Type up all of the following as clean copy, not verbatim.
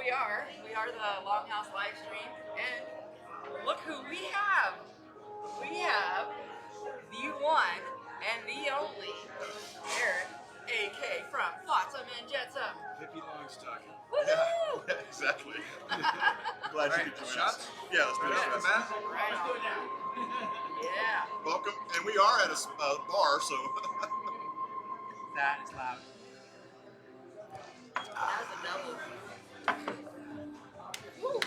we are. We are the Longhouse live stream, and look who we have. We have the one and the only Eric, A.K. from Flotsam and Jetsam. Hippie Longstock. Woohoo! Yeah, exactly. Glad you could join us. Yeah, let's do Right this. off Right on. Yeah. Welcome, and we are at a bar, so. That is loud. That was a double. Woo.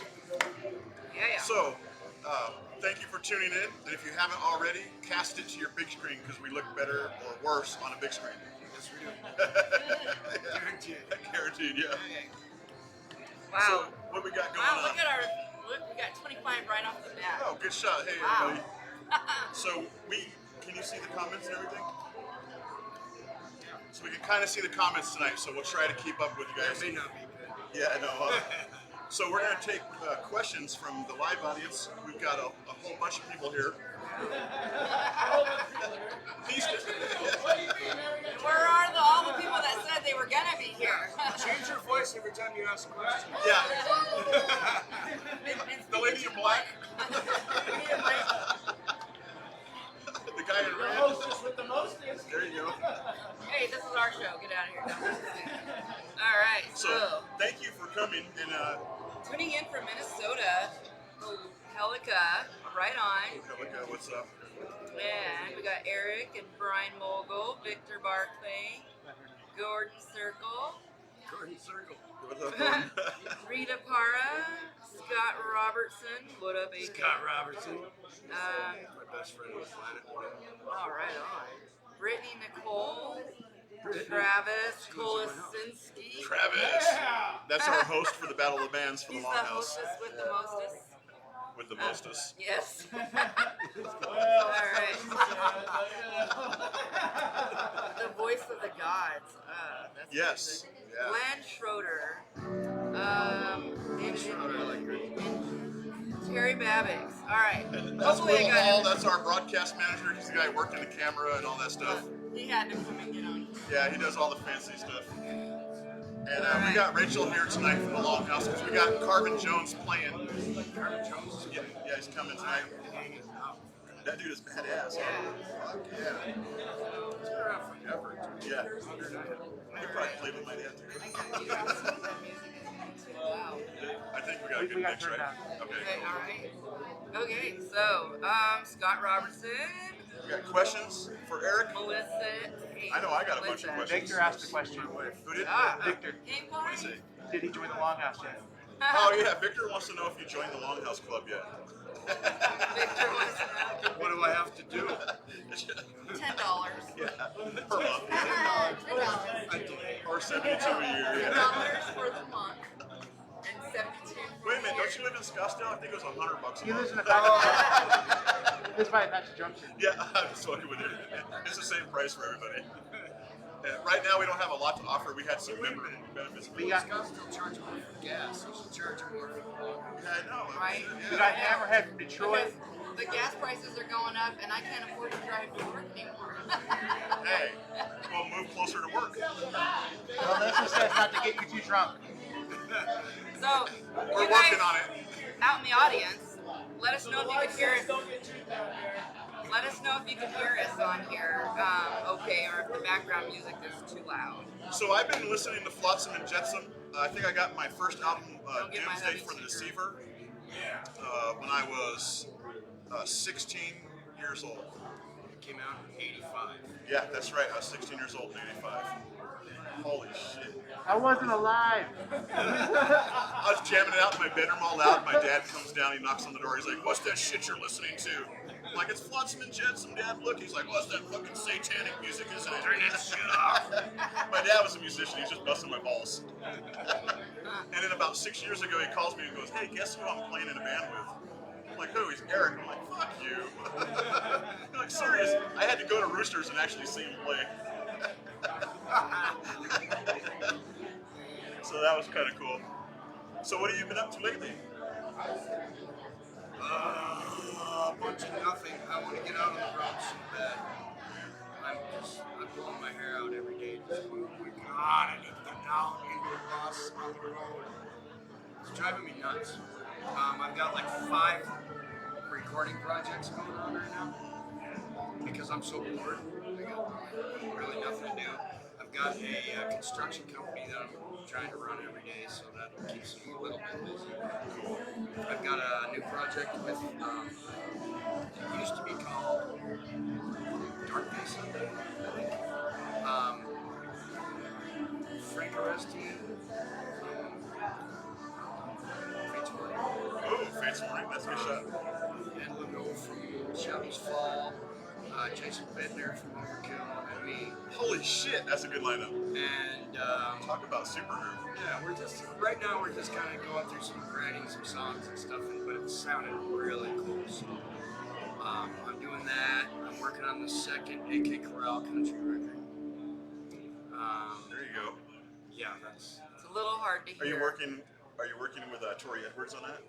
Yeah. So, thank you for tuning in, and if you haven't already, cast it to your big screen because we look better or worse on a big screen. Yes, we do. Guaranteed. Guaranteed, yeah. Wow. So, what we got going Wow, on? look at look, we got 25 right off the bat. Oh, good shot. Hey, Wow. everybody. So, can you see the comments and everything? So we can kind of see the comments tonight, so we'll try to keep up with you guys. That may not be good. Yeah, I know. So we're going to take questions from the live audience. We've got a whole bunch of people here. Please. Where are all the people that said they were gonna be here? Change your voice every time you ask a question. Yeah. The lady in black. The guy in red. Hostess with the mostest. There you go. Hey, this is our show. Get out of here. All right. So thank you for coming and Tuning in from Minnesota, Helica, right on. Helica, what's up? And we got Eric and Brian Mogul, Victor Barclay, Gordon Circle, Gordon Circle. What's up, Gordon? Rita Para, Scott Robertson. What up, AK? Scott Robertson. My best friend on the planet. All right, on. Brittany Nicole, Travis Kolisinski. Travis. That's our host for the Battle of the Bands for He's the the Longhouse. hostess with the mostest. With the mostest. Yes. All right. The voice of the gods. That's Yes. amazing. Yeah. Glenn Schroeder. Terry Babbix. All right. That's Hopefully Will I got Hall. it. That's our broadcast manager. He's the guy working the camera and all that stuff. He had to come and get on. Yeah, he does all the fancy stuff. And we got Rachel here tonight from the Longhouse because we got Carvin Jones playing. Carvin Jones. Yeah, he's coming tonight. That dude is badass. Fuck yeah. He's been around forever. Yeah. He probably played with my dad too. Wow. I think we got a good We got mix, turned right? out. Okay. Okay, all right. Okay, so Scott Robertson, We got questions for Eric. Melissa. Hey, I know I got a bunch of Melissa. questions. Victor asked a question. Who did? Victor, Game What party. is it? did he join the Longhouse yet? Oh yeah, Victor wants to know if you joined the Longhouse Club yet. Victor wants to know. What do I have to do? $10. Yeah, per month. I did. Or 72 a year. Yeah. $10 for the month and 72 for Wait a minute, the don't you live in Scottsdale? I think it was $100 a He lives in month. a This is by Apache Junction. Yeah, I'm just fucking with you. It's the same price for everybody. Right now, we don't have a lot to offer. We had some member benefits. We got, Scott still charge more for gas. You should charge more for the log. Yeah, I know. Right. we got Hammerhead from Detroit. Because the gas prices are going up and I can't afford to drive to work anymore. Hey, we'll move closer to work. Melissa says not to get you too drunk. So, We're you working guys on it. out in the audience, let us know if you can hear us. Let us know if you can hear us on here, okay, or if the background music is too loud. So I've been listening to Flotsam and Jetsam. I think I got my first album, Don't get my Doomsday heavy for the speaker. Deceiver, when I was 16 years old. It came out in 85. Yeah, that's right. I was 16 years old in 85. Holy shit. I wasn't alive. I was jamming it out in my bedroom all loud. My dad comes down, he knocks on the door. He's like, "What's that shit you're listening to?" I'm like, "It's Flotsam and Jetsam, Dad. Look." He's like, "What's that fucking satanic music, isn't it?" Turn that shit off. My dad was a musician. He's just busting my balls. And then about 6 years ago, he calls me and goes, "Hey, guess who I'm playing in a band with?" I'm like, "Who?" He's Eric. I'm like, "Fuck you." I'm like, serious? I had to go to Roosters and actually see him play. So that was kind of cool. So what have you been up to lately? A bunch of nothing. I want to get out on the road so bad. I'm blowing my hair out every day. Just going, oh my God, I need to get down into the bus on the road. driving me nuts. I've got like 5 recording projects going on right now because I'm so bored. I got really nothing to do. I've got a construction company that I'm trying to run every day, so that keeps me a little bit busy. I've got a new project with, it used to be called Dark Mesa, I think. Frank Oresti, Fates Warning, Oh, Fates Warning, that's a good shot. and Leno from Shadows Fall, Jason Bednar from Overkill, and me. Holy shit, that's a good lineup. And Talk about supergroup. yeah, right now we're just kind of going through writing some songs and stuff, but it sounded really cool. So I'm doing that. I'm working on the second AK Corral country record. There you go. Yeah, that's. It's a little hard to hear. Are you working with Tori Edwards on that?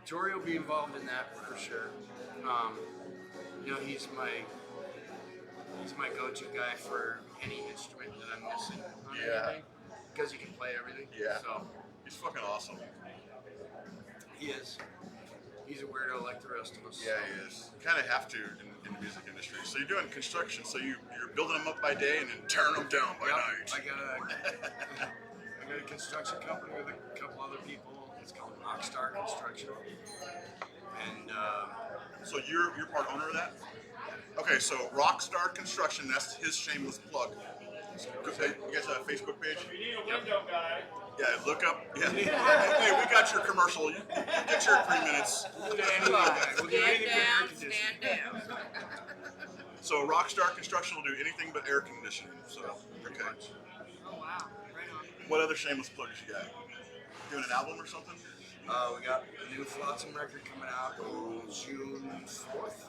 Tori will be involved in that for sure. You know, he's my go-to guy for any instrument that I'm missing on anything, because he can play everything. Yeah. So He's fucking awesome. he is. He's a weirdo like the rest of us. Yeah, he is. You kind of have to in the music industry. So you're doing construction, so you're building them up by day and then tearing them down by night. I got a construction company with a couple other people. It's called Rockstar Construction. And So you're part owner of that? Okay, so Rockstar Construction, that's his shameless plug. You guys have a Facebook page? You need a window guy. Yeah, look up. Yeah. Hey, we got your commercial. You get your 3 minutes. we'll do anything, guys. We'll do Stand anything but air down, conditioning. stand down. So Rockstar Construction will do anything but air conditioning. So okay. Oh wow, right on. What other shameless plugs you got? Doing an album or something? We got a new Flotsam record coming out on June 4th.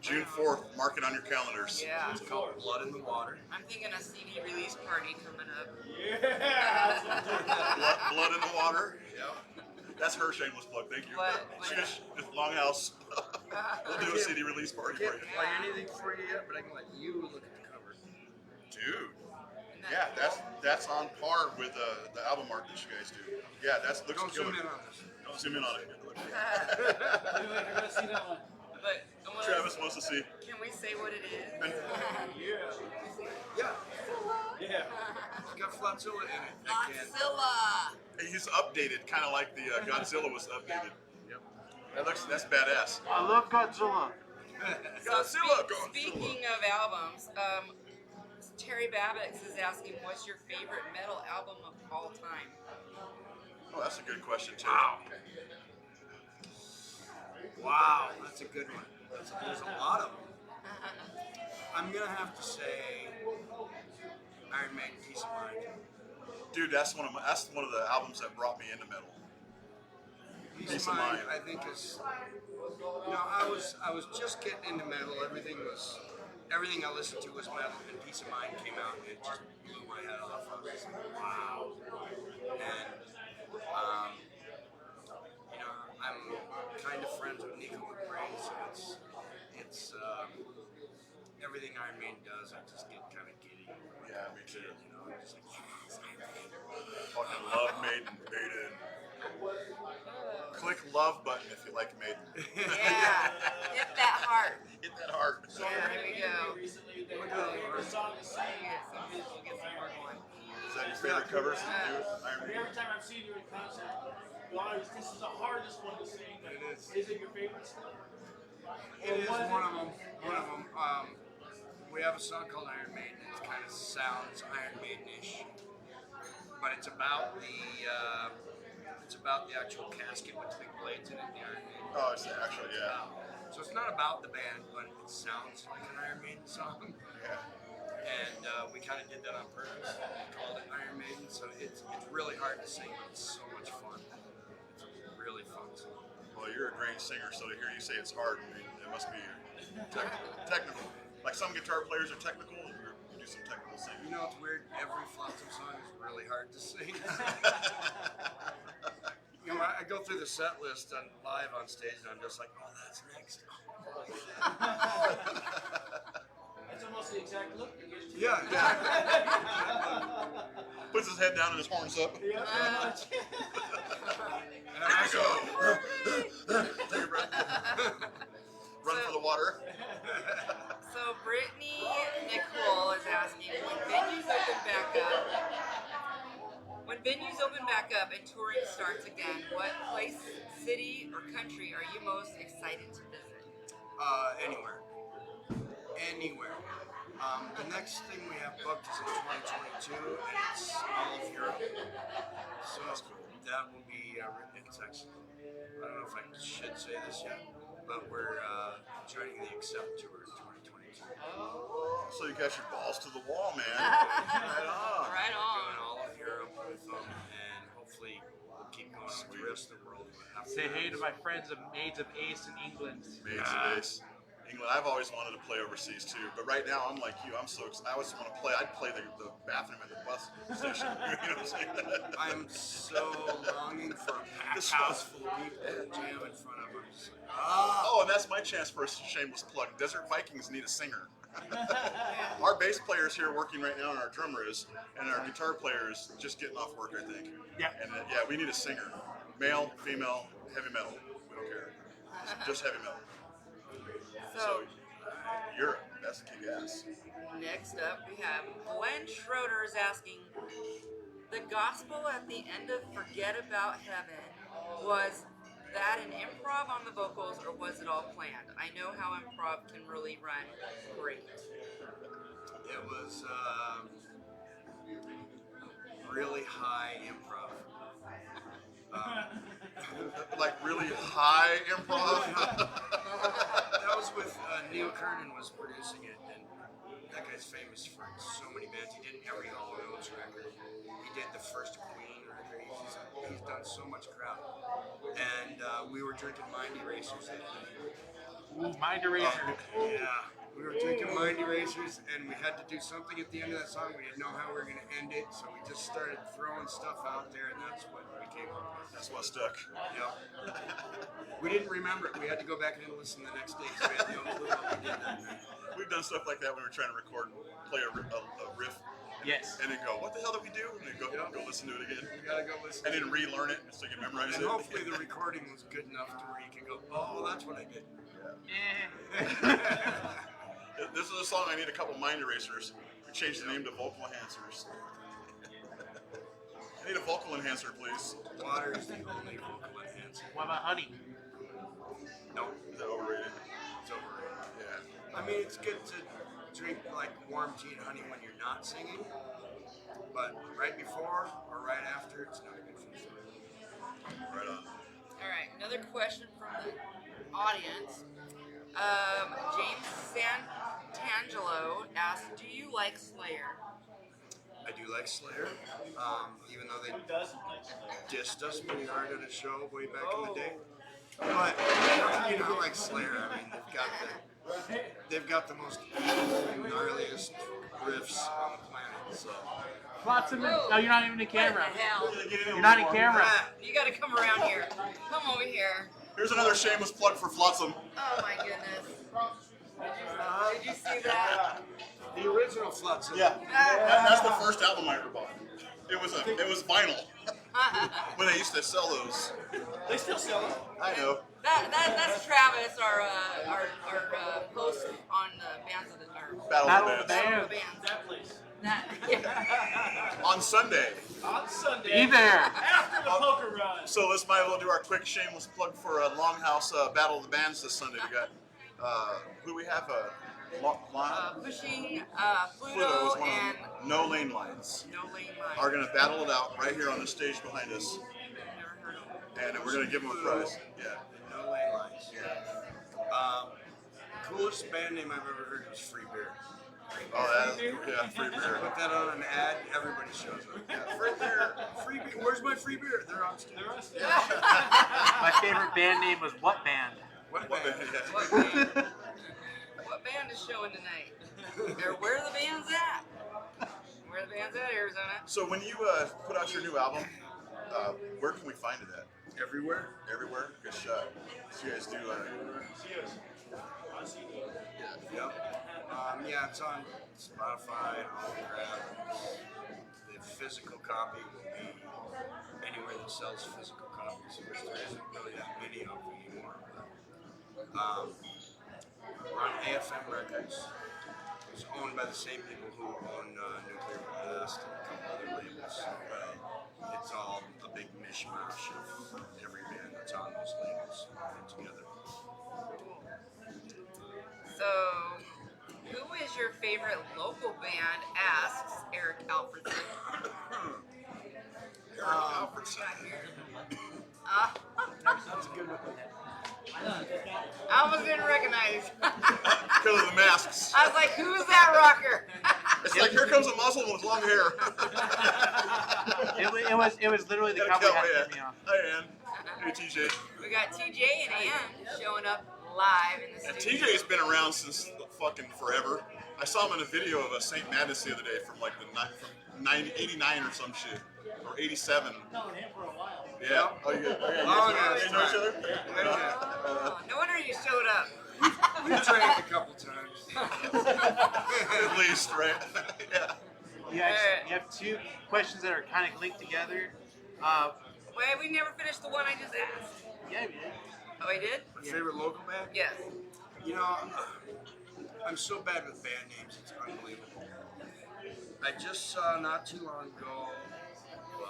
June 4th. Mark it on your calendars. Yeah. It's called Blood in the Water. I'm thinking a CD release party coming up. Blood in the water. Yep. That's her shameless plug. Thank you. What? She just Longhouse. We'll do a CD release party I for can't you. play anything for you yet, but I can let you look at the cover. Dude. Yeah, that's on par with the album art that you guys do. Yeah, looks Don't zoom killer. in on this. Don't zoom in on it. I gotta see that one. But Travis wants to see. can we say what it is? Yeah. Yeah. It's got Flotzilla in it. I can't. Godzilla. He's updated, kind of like the Godzilla was updated. Yep. That's badass. I love Godzilla. So Godzilla. speaking of albums, Terry Babbitts is asking, what's your favorite metal album of all time? Oh, that's a good question too. Wow, that's a good one. There's a lot of them. I'm gonna have to say Iron Maiden, Peace of Mind. Dude, that's one of the albums that brought me into metal. Peace of Mind, I think is. You know, I was just getting into metal. Everything I listened to was metal, and Peace of Mind came out, and it just blew my head off. I was like, wow. And you know, I'm kind of friends with Nico McBrain, so it's everything Iron Maiden does, I just get kind of giddy. Yeah, me too. You know, I'm just like, yes, Iron Maiden. Fucking love Maiden. Click love button if you like Maiden. Yeah, hit that heart. Hit that hard. Yeah, here we go. Recently, they the song is saying. We'll get some more going. Is that your favorite covers to do? Iron Maiden? Every time I've seen you in concert, you always, this is the hardest one to sing. It is. Is it your favorite song? It is one of them. We have a song called Iron Maiden. It kind of sounds Iron Maiden-ish, but it's about the actual casket with the big blades in it. The Iron Maiden. Oh, it's actually, yeah. So it's not about the band, but it sounds like an Iron Maiden song. Yeah. And we kind of did that on purpose. We called it Iron Maiden. So it's really hard to sing, but it's so much fun. It's a really fun song. Well, you're a great singer, so to hear you say it's hard, I mean, it must be technical. Like some guitar players are technical, you do some technical You singing. know, it's weird. Every Flotsam song is really hard to sing. You know, I go through the set list on live on stage, and I'm just like, oh, that's next. That's almost the exact look you get to. Yeah, exactly. Puts his head down and his horns up. Yeah. open back up and touring starts again, what place, city, or country are you most excited to visit? Anywhere. Anywhere. The next thing we have booked is in 2022, and it's all of Europe. So that will be written in Texas. I don't know if I should say this yet, but we're joining the Accept Tour in 2022. So you got your balls to the wall, man. Right on. Right on. Doing all of Europe with them, and hopefully we'll keep going with the rest of the world. Say hey to my friends of Maids of Ace in England. Maids of Ace. England. I've always wanted to play overseas too, but right now I'm like you. I'm so excited. I always want to play. I'd play the bathroom at the bus station. You know what I'm saying? I'm so longing for a packed house full of people to jam in front of us. Oh, and that's my chance for a shameless plug. Desert Vikings need a singer. Our bass player is here working right now, and our drummer is, and our guitar player is just getting off work, I think. Yeah. And yeah, we need a singer. Male, female, heavy metal. We don't care. Just heavy metal. So Europe, that's kick-ass. Next up, we have Glenn Schroeder is asking, the gospel at the end of Forget About Heaven, was that an improv on the vocals or was it all planned? I know how improv can really run great. It was really high improv. Like really high improv. That was with Neil Kernan was producing it, and that guy's famous for so many bands. He did every Hall & Oates record. He did the first Queen record. He's done so much crap. And we were drinking Mind Erasers that night. Ooh, Mind Eraser. Yeah, we were drinking Mind Erasers, and we had to do something at the end of that song. We didn't know how we were going to end it, so we just started throwing stuff out there, and that's what we came up with. That's what stuck. Yep. We didn't remember it. We had to go back and listen the next day because we had no clue what we did that night. We've done stuff like that when we're trying to record, play a riff, Yes. and then go, what the hell did we do? And then go listen to it again. We gotta go listen. And then relearn it so you can memorize And it. hopefully the recording was good enough to where you can go, oh, that's what I did. This is a song I need a couple mind erasers. We changed the name to vocal enhancers. I need a vocal enhancer, please. Water is the only vocal enhancer. What about honey? Nope, Is that overrated? it's overrated. Yeah. I mean, it's good to drink like warm tea and honey when you're not singing, but right before or right after, it's not good for the throat. Right on. All right, another question from the audience. James Santangelo asked, do you like Slayer? I do like Slayer, even though they Who doesn't like Slayer? dissed us pretty hard at a show way back in the day. But you know, like Slayer, I mean, they've got the most gnarliest riffs on the planet. So Flotsam and... No, you're not even in camera. What the hell? You're not in camera. You gotta come around here. Come over here. Here's another shameless plug for Flotsam. Oh my goodness. Did you see that? the original Flotsam. Yeah. That's the first album I ever bought. It was vinyl. When they used to sell those. They still sell them. I know. That's Travis, our host on Bands of the Battle of the Bands. Battle of the Bands. That place. Yeah. On Sunday. On Sunday. Be there. After the poker run. So let's might as well do our quick shameless plug for Longhouse Battle of the Bands this Sunday. We got who do we have? Pushing Pluto Pluto is one and of them. No Lane Lines No Lane Line. are going to battle it out right here on the stage behind us, Never heard of them. and we're going to give them a prize. Yeah. No lane lines. Coolest band name I've ever heard was Free Beer. Oh, yeah, free beer. Put that on an ad, everybody shows up. Yeah, free beer, free beer. Where's my free beer? They're on stage. They're on stage. My favorite band name was What Band? What What band? band? What band? What band is showing tonight? Or where are the bands at? Where are the bands at, Arizona? So when you put out your new album, where can we find it at? Everywhere. Everywhere? Good shot. So you guys do. See us. On CD. Yep. Yeah, it's on Spotify, all the crap. The physical copy will be anywhere that sells physical copies, which there isn't really that many of them anymore. We're on AFM Records. It's owned by the same people who own Nuclear Blast and a couple other labels. But it's all a big mishmash of every band that's on those labels put together. So, who is your favorite local band? Asks Eric Alfredson. Alfredson. That's a good one. I almost didn't recognize. Because of the masks. I was like, who's that rocker? It's like, here comes a Muslim with long hair. It was literally the Gotta cowboy go, hat yeah. that me off. Hi, Ann. Hey, TJ. We got TJ and Ann showing up live in the And studio. TJ's been around since fucking forever. I saw him in a video of a St. Madness the other day from like from 89 or some shit. Or 87. Known him for a while. Yeah. Oh, you Long guys ass know each time. other? Oh, no wonder you showed up. We drank a couple times. At least, right? Yeah. You have two questions that are kind of linked together. Wait, we never finished the one I just asked. Yeah, we did. Oh, I did? My favorite local band? Yes. You know, I'm so bad with band names, it's unbelievable. I just saw not too long ago, a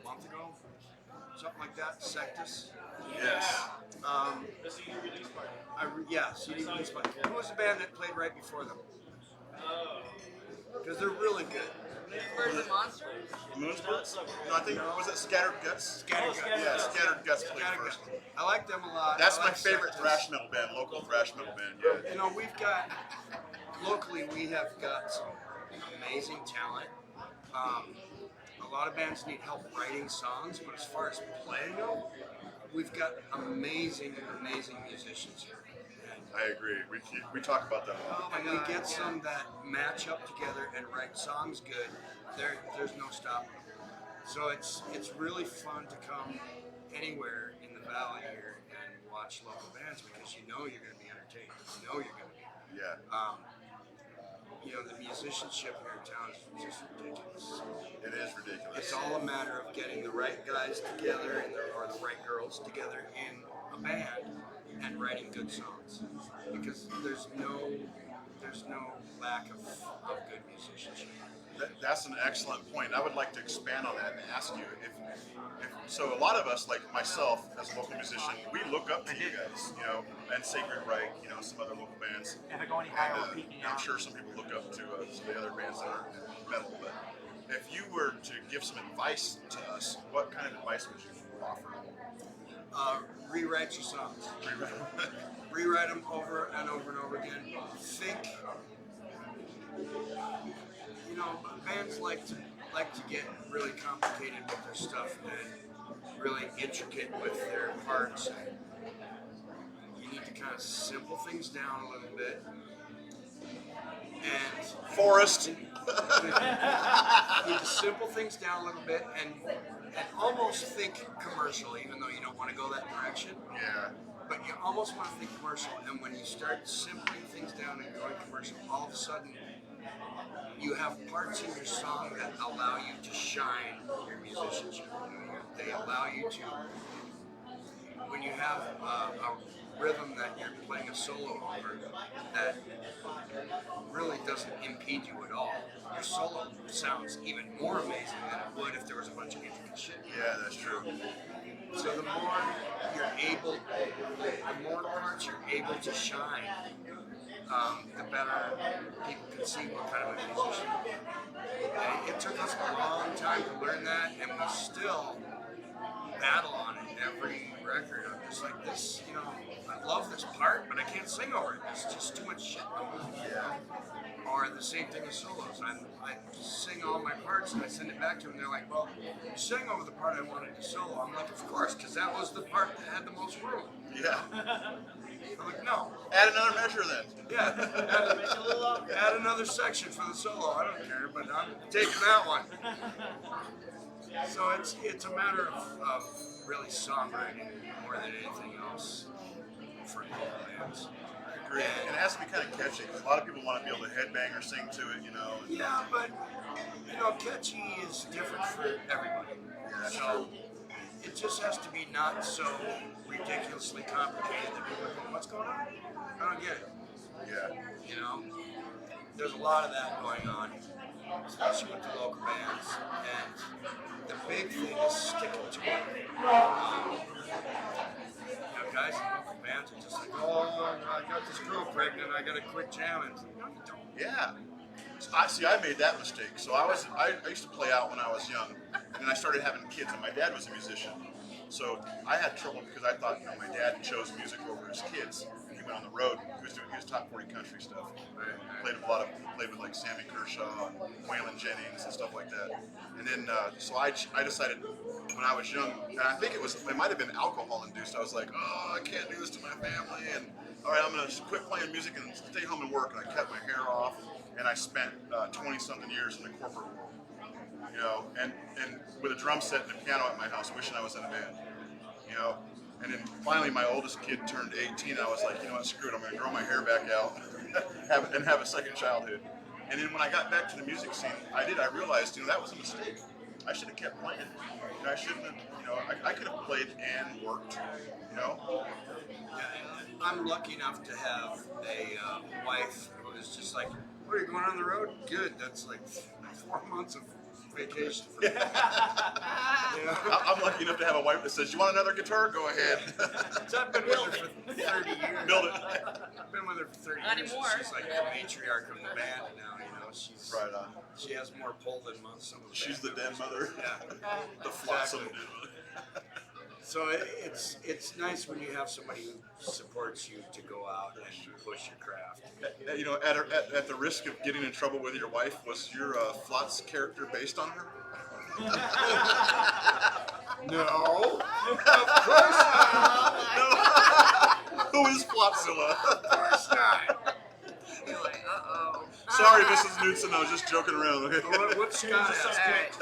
month ago, something like that, Sectus. Yes. The CD release party. CD release party. Who was the band that played right before them? Oh. Because they're really good. Birds and Monsters? Moonsburg? No, I think, was it Scattered Guts? Scattered Guts. Yeah, Scattered Guts played Scattered first. Guts. I like them a lot. That's I my like favorite Sectus. thrash metal band, local thrash metal band, yeah. You know, locally we have got some amazing talent. A lot of bands need help writing songs, but as far as playing them, we've got amazing musicians here. I agree. We talk about that a lot. And we get some that match up together and write songs good. There's no stopping them. So it's really fun to come anywhere in the valley here and watch local bands because you know you're going to be entertained. You know you're going to be. Yeah. You know, the musicianship here in town is just ridiculous. It is ridiculous. It's all a matter of getting the right guys together or the right girls together in a band and writing good songs. Because there's no lack of good musicianship. That's an excellent point. I would like to expand on that and ask you if so. A lot of us, like myself, as a local musician, we look up to you guys, you know, and Sacred Reich, you know, some other local bands. And they're going higher, And, we're peaking I'm out. sure some people look up to some of the other bands that are metal. But if you were to give some advice to us, what kind of advice would you offer? Rewrite your songs. Rewrite them over and over and over again. Think. You know, bands like to get really complicated with their stuff and really intricate with their parts. You need to kind of simple things down a little bit. And Forest. you need to simple things down a little bit and almost think commercial, even though you don't want to go that direction. Yeah. But you almost want to think commercial, and when you start simpling things down and going commercial, all of a sudden you have parts in your song that allow you to shine your musicianship. They allow you to, when you have a rhythm that you're playing a solo over that really doesn't impede you at all, your solo sounds even more amazing than it would if there was a bunch of intricate shit. Yeah, that's true. So the more parts you're able to shine, the better people can see what kind of a musician you are. And it took us a long time to learn that, and we still battle on it every record. I'm just like, this, you know, I love this part, but I can't sing over it. There's just too much shit going on. Yeah. Or the same thing with solos. I sing all my parts and I send it back to them. They're like, well, you sang over the part I wanted to solo. I'm like, of course, because that was the part that had the most room. Yeah. I'm like, no. Add another measure then. Yeah. Add another section for the solo. I don't care, but I'm taking that one. So it's a matter of really songwriting more than anything else for local bands. Agree. And it has to be kind of catchy. A lot of people want to be able to headbang or sing to it, you know. Yeah, but you know, catchy is different for everybody. Yeah, So it just has to be not so ridiculously complicated that people are going, what's going on? I don't get it. Yeah. You know, there's a lot of that going on. especially with the local bands. And the big thing is sticking to it. Guys in local bands are just like, oh, I got this girl pregnant, I gotta quit jamming. No, you don't. Yeah. I made that mistake. So I used to play out when I was young, and I started having kids, and my dad was a musician. So I had trouble because I thought, my dad chose music over his kids. And he went on the road. He was top 40 country stuff. Played with like Sammy Kershaw and Waylon Jennings and stuff like that. And then so I decided when I was young, and I think it might have been alcohol induced. I was like, oh, I can't do this to my family, and all right, I'm gonna quit playing music and stay home and work. And I cut my hair off, and I spent 20-something years in the corporate world, and with a drum set and a piano at my house, wishing I was in a band, And then finally, my oldest kid turned 18. And I was like, you know what, screw it, I'm gonna grow my hair back out, have a second childhood. And then when I got back to the music scene, I realized, that was a mistake. I should have kept playing. I shouldn't have, I could have played and worked, Yeah, I'm lucky enough to have a wife who is just like, what, are you going on the road? Good, that's like 4 months of vacation for me. I'm lucky enough to have a wife that says, you want another guitar? Go ahead. So I've been with her for 30 years. Build it. I've been with her for 30 Not years. anymore. She's like the matriarch of the band now, she's Right on. She has more pull than some of the She's the band den members. mother. Yeah. The Flotsam and So it's nice when you have somebody who supports you to go out and push your craft. At the risk of getting in trouble with your wife, was your Flots character based on her? No, of course not. Who is Flotzilla? Of course not. You're like, uh-oh. Sorry, Mrs. Knudsen, I was just joking around. Okay. What's Scott asking? Alright.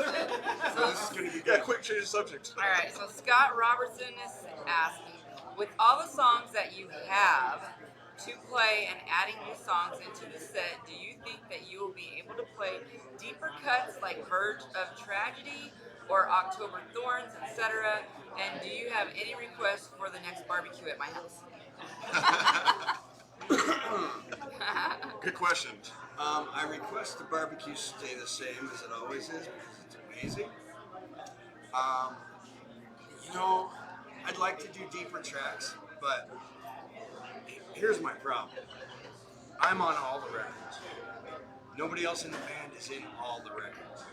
So this is going to be Yeah, good. quick change the subject. Alright, so Scott Robertson is asking, with all the songs that you have to play and adding new songs into the set, do you think that you will be able to play deeper cuts like Verge of Tragedy or October Thorns, etc.? And do you have any requests for the next barbecue at my house? Good question. I request the barbecue stay the same as it always is because it's amazing. I'd like to do deeper tracks, but here's my problem. I'm on all the records. Nobody else in the band is in all the records.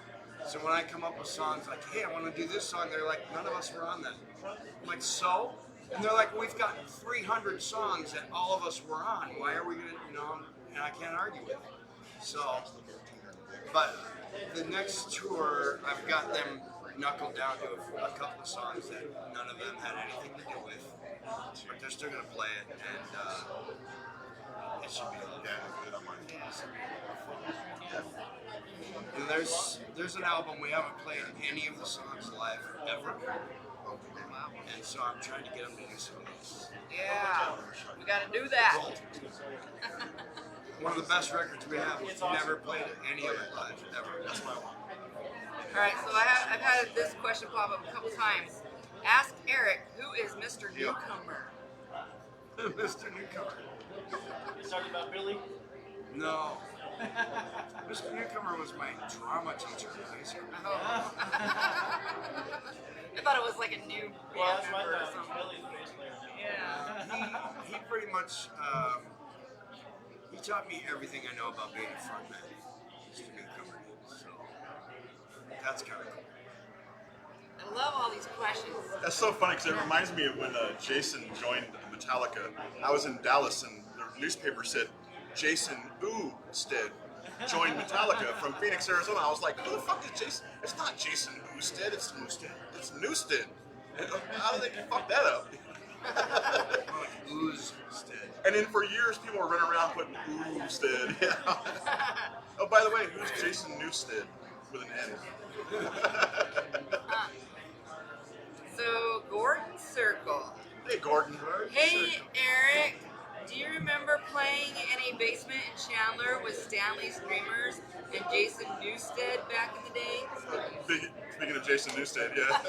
So when I come up with songs like, hey, I want to do this song, they're like, none of us were on that. I'm like, so? And they're like, we've got 300 songs that all of us were on. Why are we going to, and I can't argue with it. So, but the next tour, I've got them knuckled down to a couple of songs that none of them had anything to do with. But they're still going to play it, and it should be a little And there's an album we haven't played any of the songs live ever. And so I'm trying to get them to do some of these. Yeah, we gotta do that. One of the best records we have. We've never played any of it live ever. That's my one. Alright, so I've had this question pop up a couple times. Ask ERIK, who is Mr. Newcomer? Mr. Newcomer. You talking about Billy? No. Mr. Newcomer was my drama teacher in high school. Oh. I thought it was like a new Well, band that's my member or dad. something. Billy's the bass player now. Yeah. He pretty much, he taught me everything I know about being a frontman. Mr. Newcomer did, so that's kind of cool. I love all these questions. That's so funny because it reminds me of when Jason joined Metallica. I was in Dallas and the newspaper said Jason Newsted joined Metallica from Phoenix, Arizona. I was like, who the fuck is Jason? It's not Jason Newsted, it's Newsted. It's Newsted. How did they fuck that up? Oozstead. And then for years, people were running around putting Oozstead. Yeah. Oh, by the way, who's Jason Newsted with an N? So, Gordon Circle. Hey, Gordon. Hey, ERIK. Do you remember playing in a basement in Chandler with Stanley Screamers and Jason Newsted back in the day? Speaking of Jason Newsted, yeah.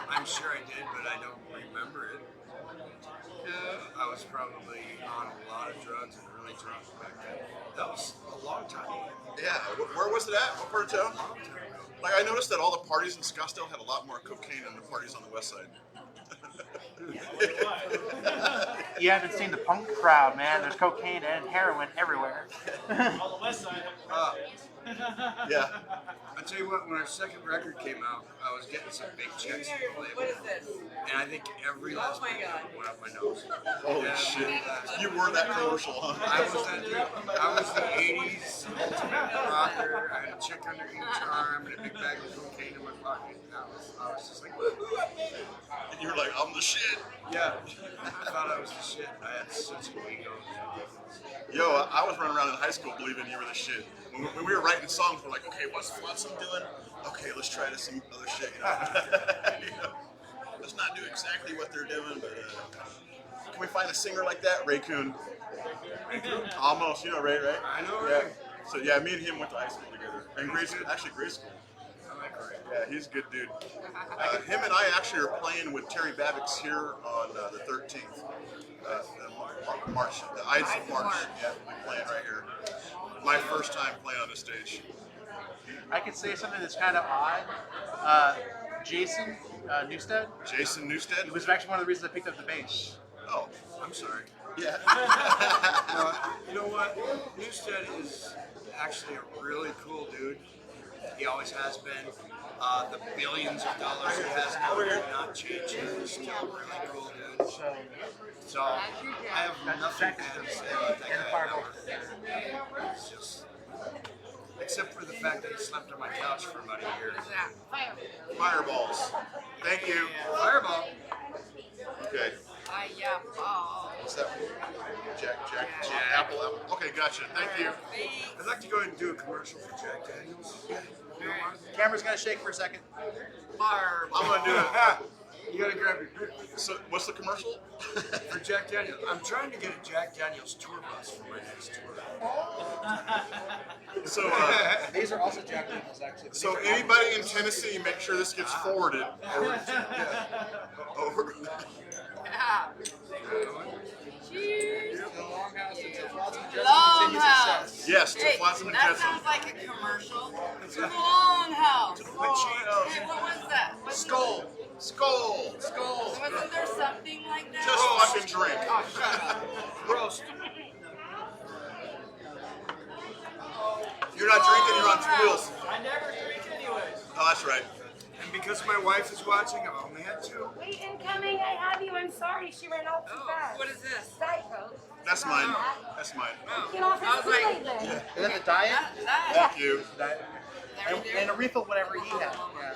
I'm sure I did, but I don't remember it. I was probably on a lot of drugs and really drunk back then. That was a long time ago. Yeah, where was it at? What part of town? Like, I noticed that all the parties in Scottsdale had a lot more cocaine than the parties on the west side. You haven't seen the punk crowd, man. There's cocaine and heroin everywhere. On the west side. Yeah. I tell you what, when our second record came out, I was getting some big checks from the What label, is this? and I think every last my one God. went up my nose. Holy Every shit. last You were that commercial, huh? I was that dude. I was the 80s ultimate rocker. I had a chick under each arm and a big bag of cocaine in my pocket. And I was just like, woo-hoo, I made it. And you were like, I'm the shit. Yeah, I thought I was the shit. I had such an ego. Yo, I was running around in high school believing you were the shit. When we were writing songs, we're like, okay, what's Flotsam doing? Okay, let's try to some other shit, you know? You know? Let's not do exactly what they're doing, but can we find a singer like that? Ray Kuhn. Almost, you know Ray, right? I know Yeah. Ray. So yeah, me and him went to high school together. And grade school, actually grade school. I like Ray. Yeah, he's a good dude. Him and I actually are playing with Terry Babbitt's here on the 13th. March, the Ides of March. Yeah, we're playing right here. My first time playing on the stage. I could say something that's kind of odd. Jason Newstead Jason Newstead. was actually one of the reasons I picked up the bass. Oh, I'm sorry. yeah. You know what? Newstead is actually a really cool dude. He always has been. The billions of dollars he has now are not changing. He's still a really cool dude. So I have nothing bad to say about that guy ever. It's just, except for the fact that he slept on my couch for about a year. What is that? Fireballs. Thank you. Fireball. Okay. Fireball. What's that? Jack. Apple. Okay, gotcha. Thank you. I'd like to go ahead and do a commercial for Jack Daniels. You don't mind? Camera's gonna shake for a second. Fireball. I'm gonna do it. You gotta grab your grip. So, what's the commercial? For Jack Daniels. I'm trying to get a Jack Daniels tour bus for my next tour. So, These are also Jack Daniels, actually. so anybody in Tennessee, make sure this gets forwarded over. Over. Yeah. Cheers. Longhouse until Flotsam and Jetsam continues Longhouse. success. Yes, to Hey, Flotsam and that Jetsam. sounds like a commercial. To the Longhouse. Hey, Longhouse. what was that? Skull. Wasn't there something like that? Just fucking drink. Oh, shut up. Roast. You're not drinking, you're on two wheels. I never drink anyways. Oh, that's right. And because my wife is watching, I've only had two. Wait, incoming, I have you. I'm sorry, she ran off too Oh, fast. what is this? Diet Coke. That's mine. That's mine. Oh, Get off I his was like, Kool-Aid then. Is that the diet? that. Thank you. And a refill, whatever he had. Yeah.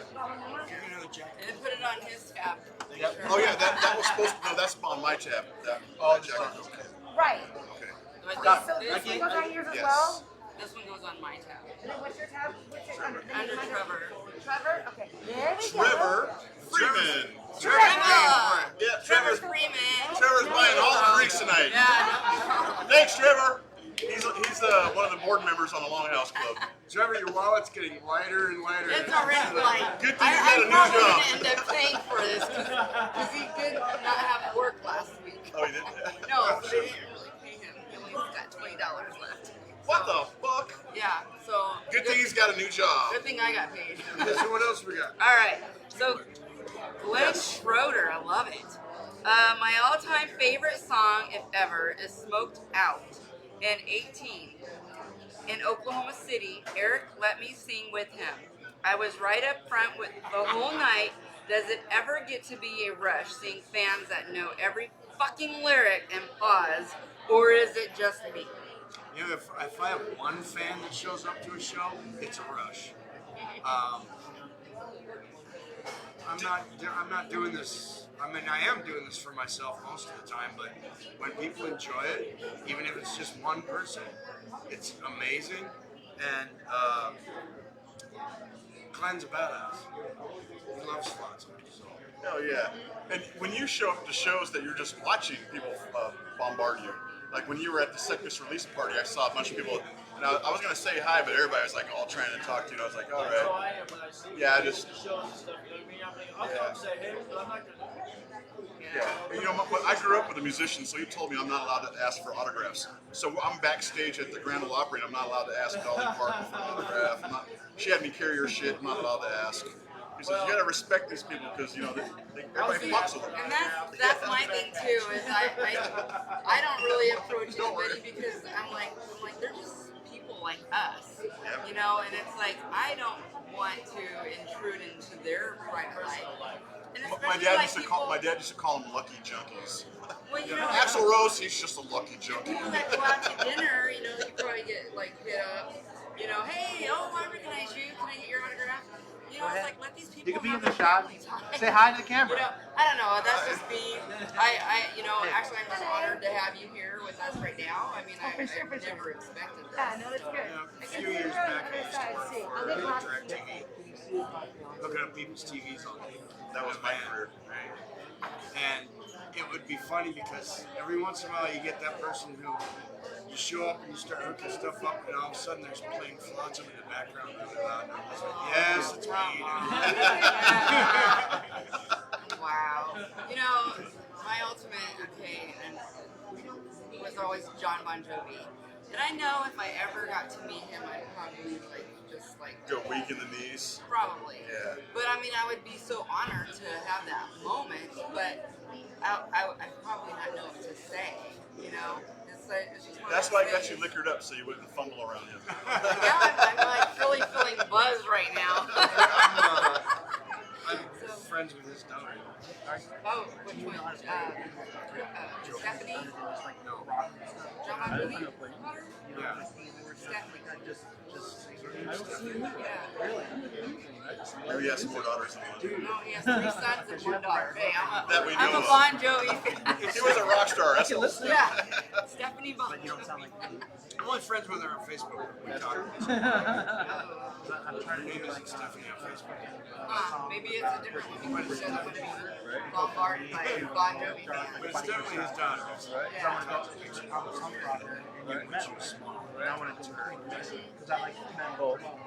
And put it on his tab. Yep. Oh yeah, that was supposed to. No, that's on my tab. That, Oh, Jack. just Okay. Right. Okay. But So this, this one goes on yours as Yes. well? this one goes on my tab. And then what's your tab? What's your Under Trevor. Trevor? Okay. There we go. Trevor Freeman. Trevor! Yeah, Trevor Trevor's Freeman. buying all the drinks tonight. Yeah. Thanks, Trevor. He's one of the board members on the Longhouse Club. Trevor, your wallet's getting lighter and lighter. It's already like, Good thing you I got a new probably job. didn't end up paying for this because he did not have work last week. Oh, you did? No, so they didn't really pay him. He only got $20 left. What the fuck? Yeah, so Good thing he's got a new job. good thing I got paid. So what else we got? All right, so Glenn Schroeder, I love it. My all-time favorite song, if ever, is "Smoked Out." In 18, in Oklahoma City, ERIK let me sing with him. I was right up front with the whole night. Does it ever get to be a rush seeing fans that know every fucking lyric and pause, or is it just me? You know, if I have one fan that shows up to a show, it's a rush. I'm not doing this. I mean, I am doing this for myself most of the time, but when people enjoy it, even if it's just one person, it's amazing. And Glenn's a badass. He loves Flotsam. So. Hell yeah. And when you show up to shows that you're just watching people bombard you, like when you were at the Sickness release party, I saw a bunch of people, and I was going to say hi, but everybody was like all trying to talk to you, and I was like, all That's how right. I am when I see Yeah, I just- shows and stuff. You know what I mean? I'll Yeah. come say, hey, but I'm not gonna. Yeah. You know, I grew up with a musician, so he told me I'm not allowed to ask for autographs. So I'm backstage at the Grand Ole Opry, and I'm not allowed to ask Dolly Parton for an autograph. She had me carry her shit. I'm not allowed to ask. He says, you gotta respect these people because, you know, everybody fucks with them. And that's my thing too, is I don't really approach anybody because I'm like they're just people like us, you know, and it's like I don't want to intrude into their private life. And My dad used to call them lucky junkies. Well, you know, Axl Rose, he's just a lucky junkie. people that go out to dinner, you know, you probably get like hit up, you know, hey, I recognize you, can I get your autograph? You know, it's like, let these people You can be in have the their shot. family time. Say hi to the camera. You know, I don't know. That's just me. You know, actually, I'm just honored to have you here with us right now. I mean, I never expected this. Yeah, no, it's good. A few years back, I used to work for DirecTV, looking at people's TVs all day. That was my career. Right? And it would be funny because every once in a while you get that person who you show up and you start hooking stuff up, and all of a sudden there's playing Flotsam in the background really loud. And I'm just like, yes, it's me. Wow. You know, my ultimate, and was always John Bon Jovi. And I know if I ever got to meet him, I'd probably Go weak in the knees. Probably. Yeah. But I mean, I would be so honored to have that moment, but I'd probably not know what to say, you know? It's just one That's of why I those got you things. liquored up so you wouldn't fumble around him. Yeah, I'm like really feeling buzzed right now. I'm friends with his daughter. Oh, which one? Stephanie? No. John Bon Jovi? Yeah. Stephanie. Maybe he has some more daughters than one. No, he has 3 sons and 1 daughter. Hey, That we I'm know a of. Bon Jovi fan. He was a rock star. That's all. Yeah, Stephanie Bon Jovi. I'm only friends with her on Facebook. We talk. Her name isn't Stephanie on Facebook. Maybe it's a different one because she doesn't want to be bombarded by Bon Jovi But fans. it's definitely his daughter. Yeah. She was small.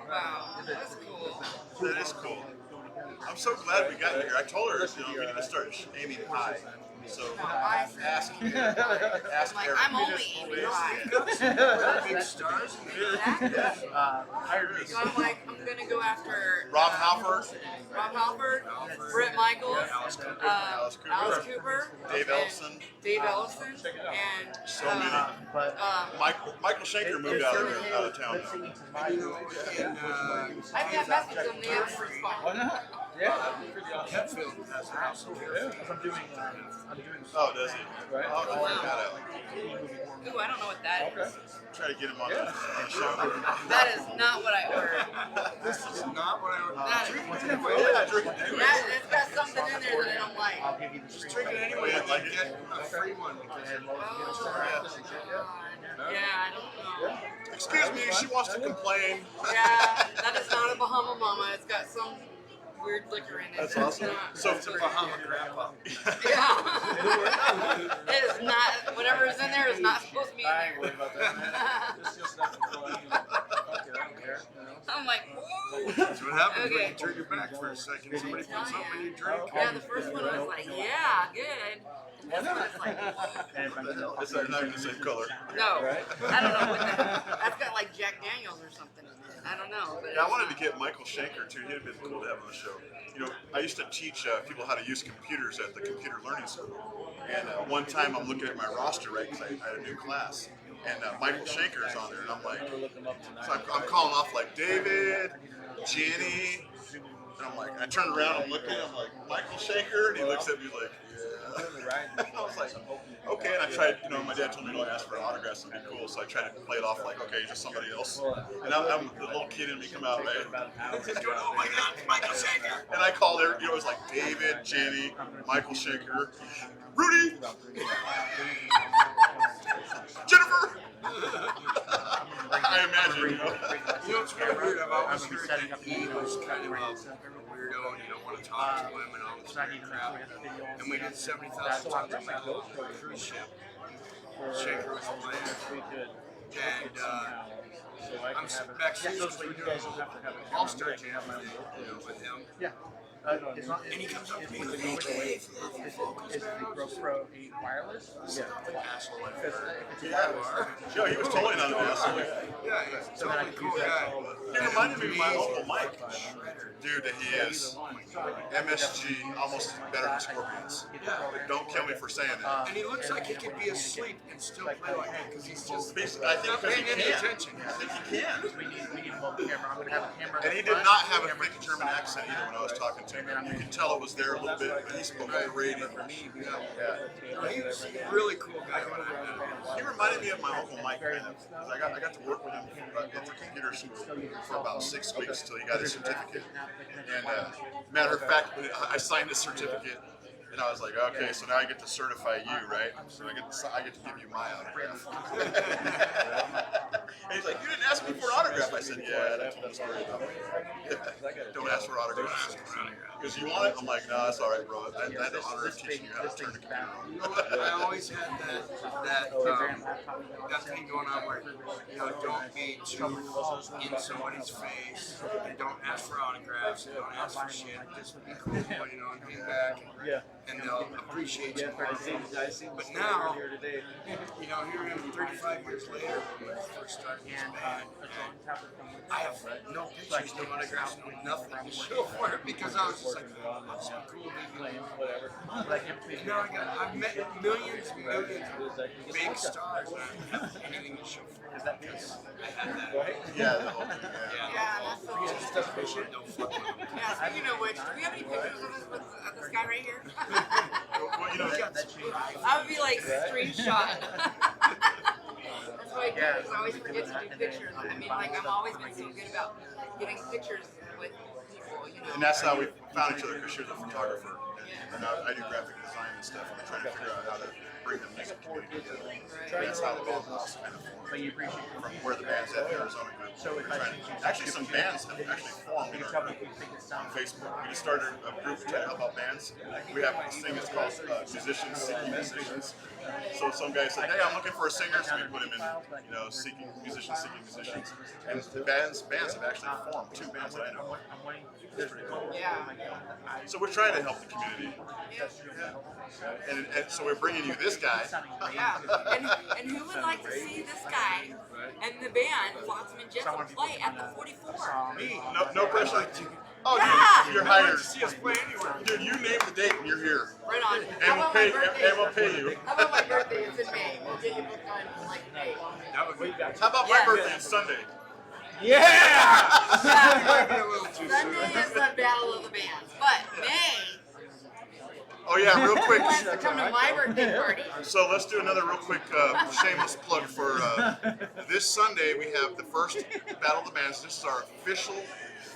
Wow, that's cool. That is cool. I'm so glad we got you here. I told her, you know, we need to start aiming high. So ask I'm like, Eric. I'm only aiming high. Big stars. Exactly. So I'm like, I'm gonna go after Rob Halford, Rob Halford, Britt Michaels, Alice Cooper, Dave and Ellison. Dave Ellison, and So many. Michael Schenker moved out of town now. You know, in I've got messages on the app for fun. Hetfield has a house in Fairfield. Oh, does he? I'll figure that out. Ooh, I don't know what that is. Try to get him on the show. That is not what I ordered. This is not what I That drink is, it anyway. Yeah, drink it anyway. it's got something in there that I don't like. Just drink it anyway and then get a free one. Yeah, I don't know. Excuse me, she wants to complain. Yeah, that is not a Bahama Mama. It's got some weird liquor in it. That's awesome. So It's a Bahama grandpa. Yeah. It is not, whatever is in there is not supposed to be in there. I'm like, whoa. That's what happens when Okay. you turn your back for a second. Somebody puts something in your drink. Yeah, the first one was like, yeah, good. This one is like, It's not even the same color. no. I don't know what that, that's got like Jack Daniels or something in it. I don't know. But Yeah, I wanted to get Michael Schenker too. He'd have been cool to have on the show. You know, I used to teach people how to use computers at the computer learning school. And one time I'm looking at my roster, right, because I had a new class. And Michael Schenker is on there. And I'm like, so I'm calling off like David, Jenny. And I'm like, I turn around, I'm looking, I'm like, Michael Schenker? And he looks at me like, yeah. I was like, okay. And I tried, you know, my dad told me don't ask for an autograph, so it'd be cool. So I tried to play it off like, okay, just somebody else. And I'm the little kid in me come out, right? Just going, oh my God, it's Michael Schenker. And I called her, you know, it was like David, Jenny, Michael Schenker, Rudy, Jennifer. I imagine, you know. You know, it's really weird. I've always heard that he was kind of a weirdo and you don't want to talk to him and all this weird crap. And we did 70,000 tons of metal on a cruise ship. Shaker was playing. And I'm backstage because we're doing a All-Star Jam with him. It's not, And he comes up to me is with the GoPro is is the GoPro 8 wireless? Yeah. Asshole. Because if it's Yeah. wireless, Yo, he was totally not an asshole. Yeah, he's a so then I totally can cool use that. guy. He reminded me of my Uncle Mike. Shredder. Dude, he is. MSG, almost better than Scorpions. Don't kill me for saying that. And he looks like he could be asleep and still play like that because he's just I think not because he paying any can. attention. I think he can. we need a mobile camera. I'm gonna have a camera. And he did not have a thick German accent either when I was talking to him. You could tell it was there a little bit, but he spoke great English. Yeah. No, he was a really cool guy when I met him. He reminded me of my Uncle Mike, kind of. 'Cause I got to work with him at the computer school for about 6 weeks till he got his certificate. And matter of fact, I signed his certificate, and I was like, okay, so now I get to certify you, right? So I get to give you my autograph. And he's like, you didn't ask me for an autograph. I said, yeah, and I told him a story about it. Don't ask for autographs. Because you want it? I'm like, no, that's all right, bro. I had the honor of teaching you how to turn the computer on. You know what? I always had that thing going on where, don't be too in somebody's face, and don't ask for autographs, and don't ask for shit. Just be cool, and hang back, and they'll appreciate you. But now, here I am 35 years later when I first started this band, and I have no pictures, no autographs, no nothing to show for it because I was just like, oh, that's so cool, whatever. And now I've met millions and millions of big stars, and I don't have anything to show for it because I had that. Yeah, the whole thing, Yeah, that's the whole Don't fuck with them. Yeah, speaking of which, do we have any pictures of this guy right here? Well, I would be like screenshot. That's why I always forget to do pictures. I mean, like, I've always been so good about getting pictures with people, and that's how we found each other, because she was a photographer, and I do graphic design and stuff, and I'm trying to figure out how to bring the music community together. And that's how the Longhouse kind of formed, from where the band's at, the Arizona group. We're trying to, actually, some bands have actually formed in our group on Facebook. We just started a group to try to help out bands. We have this thing that's called Musicians Seeking Musicians. So some guy said, hey, I'm looking for a singer, so we put him in, musicians seeking musicians. And the bands have actually formed, 2 bands that I know. It's pretty cool. Yeah. So we're trying to help the community. And so we're bringing you this guy. Yeah. And who would like to see this guy and the band Flotsam and Jetsam play at the 44? Me. No pressure. Oh, Yeah. dude, you're hired. See us play anywhere. Dude, you name the date and you're here. Right on. And we'll pay. And we'll pay you. How about my birthday? It's in May. We'll get you booked on like May. That would be How about my birthday? It's Sunday. Yeah! Sunday is the battle of the bands, but May. Oh yeah, real quick. Who wants to come to my birthday party? So let's do another real quick shameless plug for this Sunday. We have the first Battle of the Bands. This is our official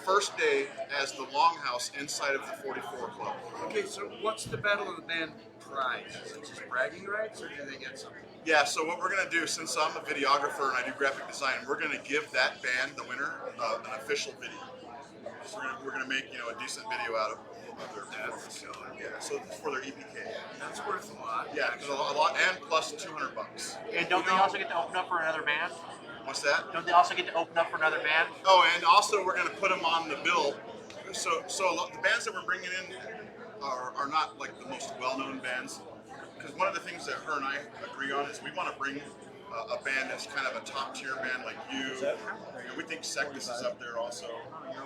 first day as the Longhouse inside of the 44 Club. Okay, so what's the Battle of the Band prize? Is it just bragging rights, or do they get something? Yeah, so what we're going to do, since I'm a videographer and I do graphic design, we're going to give that band, the winner, an official video. So we're going to make a decent video out of their performance. Yeah, so for their EPK. That's worth a lot. Yeah, because a lot, and plus $200. And don't they also get to open up for another band? What's that? Don't they also get to open up for another band? Oh, and also we're going to put them on the bill. So the bands that we're bringing in are not like the most well-known bands. Because one of the things that her and I agree on is we want to bring a band that's kind of a top-tier band like you. We think Sectus is up there also.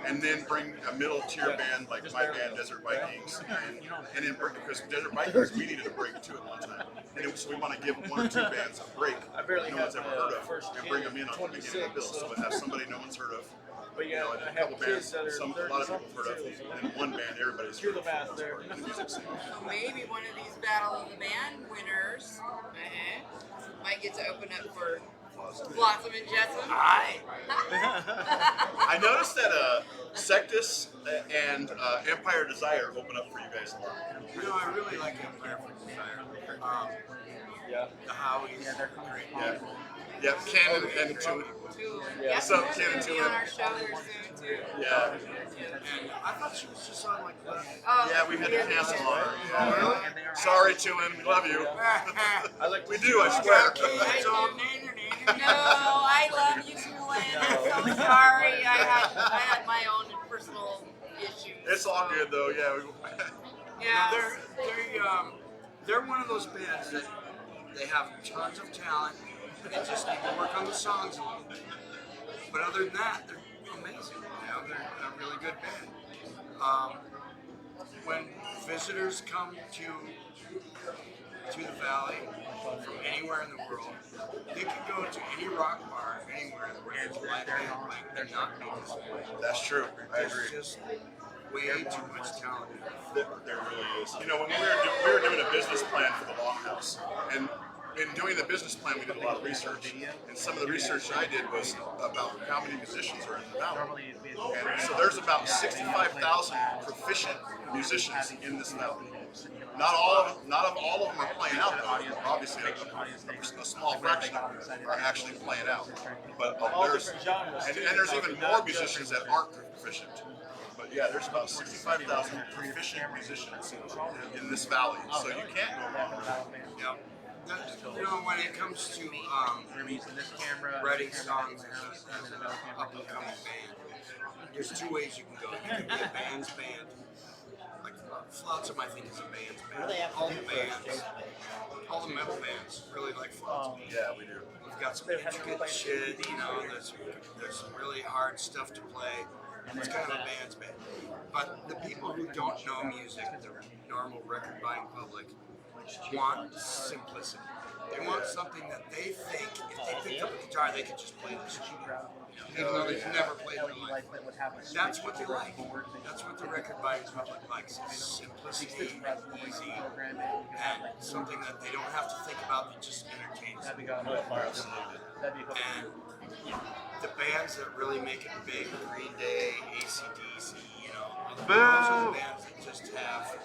And then bring a middle-tier band like my band, Desert Vikings. And then because Desert Vikings, we needed a break too at one time. And so we want to give 1 or 2 bands a break no one's ever heard of and bring them in on the beginning of the bill. So we'll have somebody no one's heard of. But yeah, And I a have couple kids bands, that are a lot of people have heard of, and then 1 band everybody's heard of. math there. The music scene. So maybe one of these Battle of the Band winners might get to open up for Flotsam and Jetsam. I noticed that Sectus and Empire Desire open up for you guys a lot. I really like Empire for Desire. The Howies. Yeah, they're great. Yeah. Yeah, Ken and Tune. Yeah, What's up, she's Ken and gonna be Tune? on our show here soon too. Yeah. And I thought she was just on like Yeah, we had to cancel on her. Yeah. Sorry, Tune. We love you. We do, I swear. No, I love you, Tulane. I'm so sorry. I had my own personal issues. It's all good though. Yeah. Yeah. They're one of those bands that they have tons of talent. They just need to work on the songs a little bit. But other than that, they're amazing. They're a really good band. When visitors come to the valley from anywhere in the world, they can go to any rock bar anywhere where there's a live band playing and not be disappointed. That's true. I agree. There's just way too much talent. There really is. You know, when we were doing a business plan for the Longhouse, and in doing the business plan, we did a lot of research. And some of the research I did was about how many musicians are in the valley. And so there's about 65,000 proficient musicians in this valley. Not all of them are playing out though. Obviously, a small fraction of them are actually playing out. But there's even more musicians that aren't proficient. But yeah, there's about 65,000 proficient musicians in this valley, so you can't go wrong. Yeah. You know, when it comes to writing songs as an up-and-coming band, there's two ways you can go. You can be a band's band. Like Flotsam, I think, is a band's band. All the bands, all the metal bands really like Flotsam. Yeah, we do. We've got some intricate shit, you know, there's some really hard stuff to play. It's kind of a band's band. But the people who don't know music, the normal record-buying public, want simplicity. They want something that they think, if they picked up a guitar, they could just play this. Even though they've never played in their life. That's what they like. That's what the record-buying public likes. Simplicity, easy, and something that they don't have to think about that just entertains them. And the bands that really make it big, Green Day, AC/DC, you know, those are the bands that just have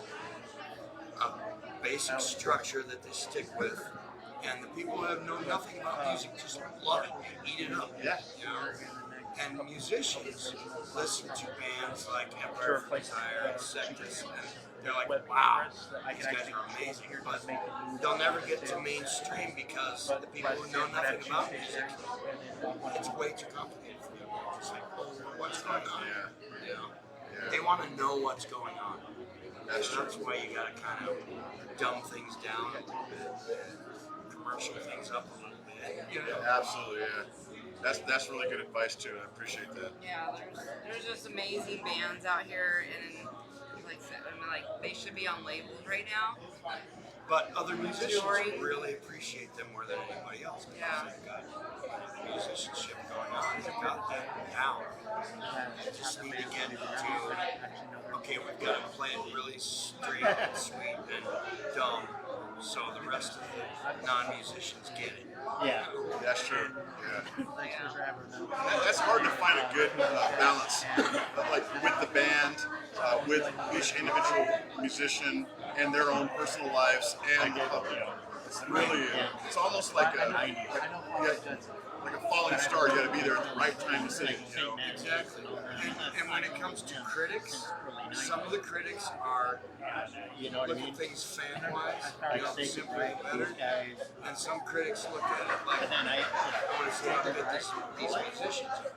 a basic structure that they stick with, and the people who know nothing about music just love it and eat it up. Yeah. You know? And musicians listen to bands like Empire for Desire and Sectus, and they're like, wow, these guys are amazing, but they'll never get to mainstream because the people who know nothing about music, it's way too complicated for them. It's like, what's going on? You know? They want to know what's going on. That's why you gotta kind of dumb things down a little bit, and commercial things up a little bit. You know? Absolutely, yeah. That's really good advice too. I appreciate that. Yeah, there's just amazing bands out here, and like I mean, like they should be on labels right now. But other musicians really appreciate them more than anybody else. Yeah. They've got musicianship going on. They've got that down. They just need to get to, okay, we've got to play it really straight and sweet and dumb, so the rest of the non-musicians get it. Yeah. That's true. Yeah. That's hard to find a good balance, like with the band, with each individual musician and their own personal lives, and the public. It's really, it's almost like a falling star. You got to be there at the right time to sing. You know? Exactly. And when it comes to critics, some of the critics are look at things fan-wise, simply better, and some critics look at it like, I want to see how good these musicians are.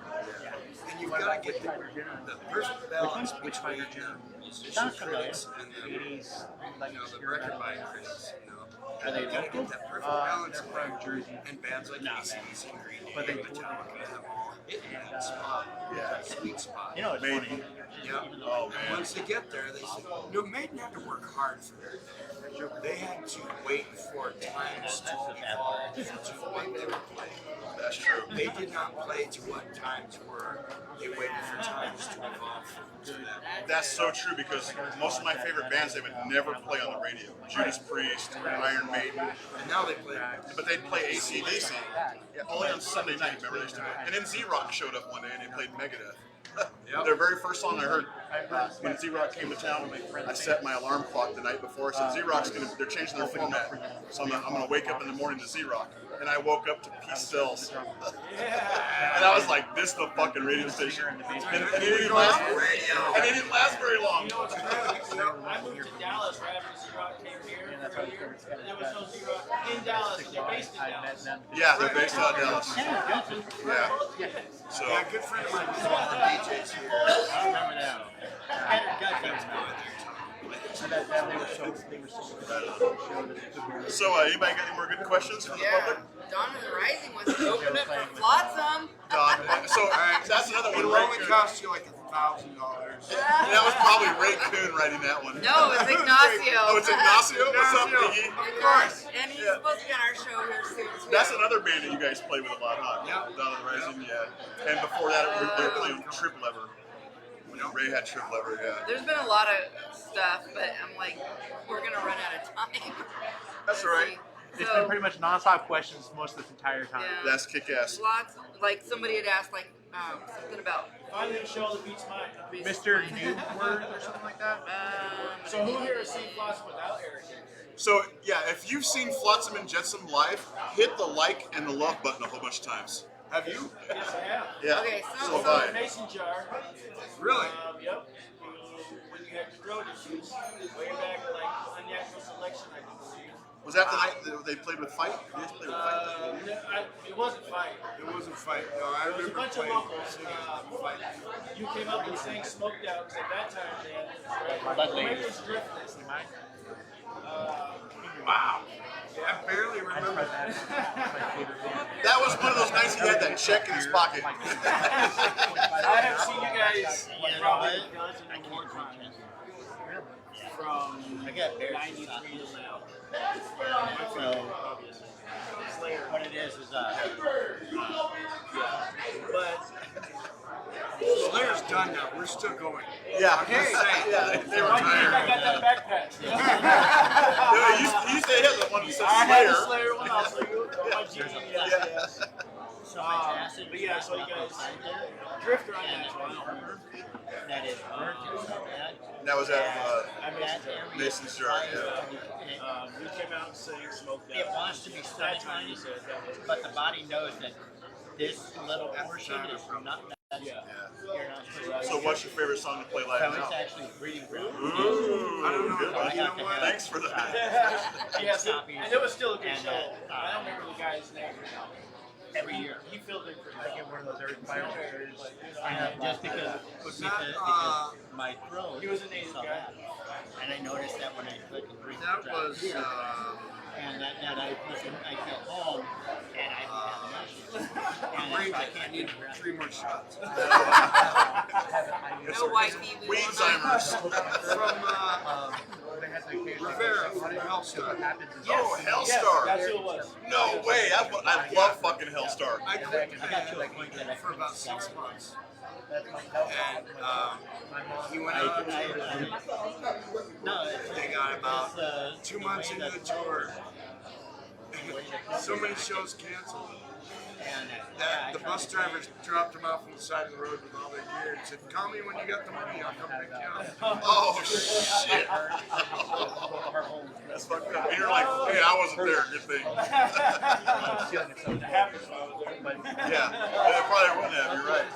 And you've got to get the perfect balance between the musician critics and the record buying critics. And you got to get that perfect balance and bands like AC/DC and Green Day and Metallica have all hit that spot, that sweet spot. You know, it's funny. Yeah. Oh, and once they get there, they say, Maiden had to work hard for their thing. They had to wait for times to evolve to what they were playing. That's true. They did not play to what times were. They waited for times to evolve to that. That's so true because most of my favorite bands, they would never play on the radio. Judas Priest, Iron Maiden. And now they play. But they'd play AC/DC only on Sunday night, remember they used to do it. And then Z-Rock showed up one day and they played Megadeth. Their very first song I heard when Z-Rock came to town, I set my alarm clock the night before. I said, Z-Rock's they're changing their format. So I'm going to wake up in the morning to Z-Rock. And I woke up to Peace Sells. And I was like, this is the fucking radio station. And it didn't last very long. You know what's crazy? I moved to Dallas right after Z-Rock came here. There was no Z-Rock in Dallas. They're based in Dallas. Yeah, they're based out of Dallas. Yeah. So. Yeah, a good friend of mine was one of the DJs here. I remember that. So, anybody got any more good questions from the public? Dawn of the Rising was open up for Flotsam. Don, so that's another one. It'll Ray only Coon. cost you like $1,000. That was probably Ray Coon writing that one. No, it's Ignacio. Oh, it's Ignacio? What's up, Ignacio. Iggy? Of course. And he's Yeah. supposed to be on our show here soon, too. That's another band that you guys play with a lot, huh? Yep. Dawn of the Rising, yeah. And before that, we were playing Trip Lever. Ray had Trip Lever, yeah. There's been a lot of stuff, but I'm like, we're going to run out of time. That's all right. It's been pretty much nonstop questions most of this entire time. Yeah. That's kick-ass. Lots, like somebody had asked, like, something about Finally, a show that beats mine. Mr. Newword or something like that? So who here has seen Flotsam without Eric? So, yeah, if you've seen Flotsam and Jetsam live, hit the like and the love button a whole bunch of times. Have you? Yes, I have. Yeah. Okay, So have So I. Mason Jar. Really? Yep. When you had your throat issues, way back like unnatural selection, I believe. Was that the night that they played with Fight? You guys played with Fight? No, it wasn't Fight. It wasn't Fight. No, I There was a remember bunch of playing locals. Fight. You came up and sang Smoked Out because at that time they had Lovely. maybe it was Drifters. Wow. I barely remember. That was one of those nights he had that check in his pocket. I have seen you guys probably a dozen or more times from 93 to now. So what it is But Slayer's done now. We're still going. Yeah. Hey. Yeah, they were I think I tired. got that backpack. No, he used to hit the one that said I had the Slayer. Slayer one also. My GPS. so much acid. But yeah, so you guys drifter on that one. that is burnt and stuff like that. That was at I mean, That area Mason's Jar, yeah. we came out and sang Smoked Out. It wants to be That time sunshiny, he said that was. but the body knows that this little portion is not that. Yeah. You're not supposed to. So what's your favorite song to play live So now? it's actually breeding ground. Ooh, I don't know. good one. You know what? Thanks for the. Yes, and it was still a good And, show. I don't remember the guy's name. Every year. He filled in for I get one of those every 5 years. And just because my throat He was a native saw guy. that. And I noticed that when I couldn't drink That the was. and that I got home and I didn't have an issue. And I I can't need do 3 more shots. no wifey, we will not. Weedsheimer's. From Rivera from Hellstar. Oh, Yes, Hellstar. that's who it was. No way. I love fucking Hellstar. I quit the I got to a band point that I for about 6 couldn't months. And he went out on tour. No, it's They got about it's, 2 months into the tour. So many shows canceled. and That the bus drivers dropped him off on the side of the road with all their gear and said, "Call me when you got the money. I'll come pick you up." Oh shit. That's fucked up. And you're like, hey, I wasn't there. Good thing. It happens when I was there. But Yeah. It probably wouldn't have. You're right.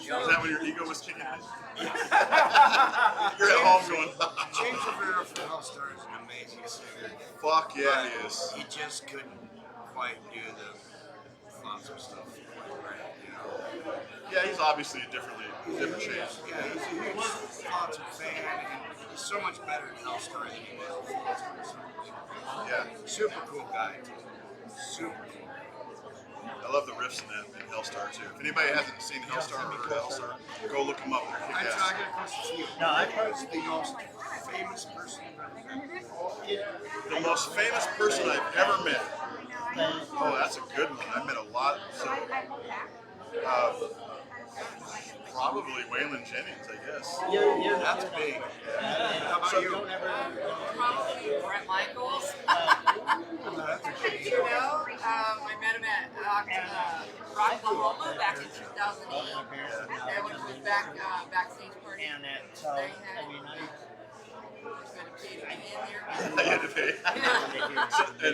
Yeah. Was that when your ego was kicking in? You're at home going, James Rivera from Hellstar is an amazing singer. fuck yeah, he is. He just couldn't quite do the Flotsam stuff quite right, you know. Yeah, he's obviously a different shade. Yeah, he's a huge Flotsam fan, and he's so much better in Hellstar than he was in Flotsam. Yeah. Super cool guy, too. Super cool. I love the riffs in Hellstar too. If anybody hasn't seen Hellstar or heard Hellstar, go look them up. They're I kick-ass. got a question for you. No, I Who is the most famous person you've ever met? The most famous person I've ever met. Oh, that's a good one. I've met a lot. So, probably Waylon Jennings, I guess. That's big. How about you? Probably Brett Michaels. That's a big. You know, I met him at Rocklahoma back in 2008. That was his backstage party. and that, so, I mean, I had to pay.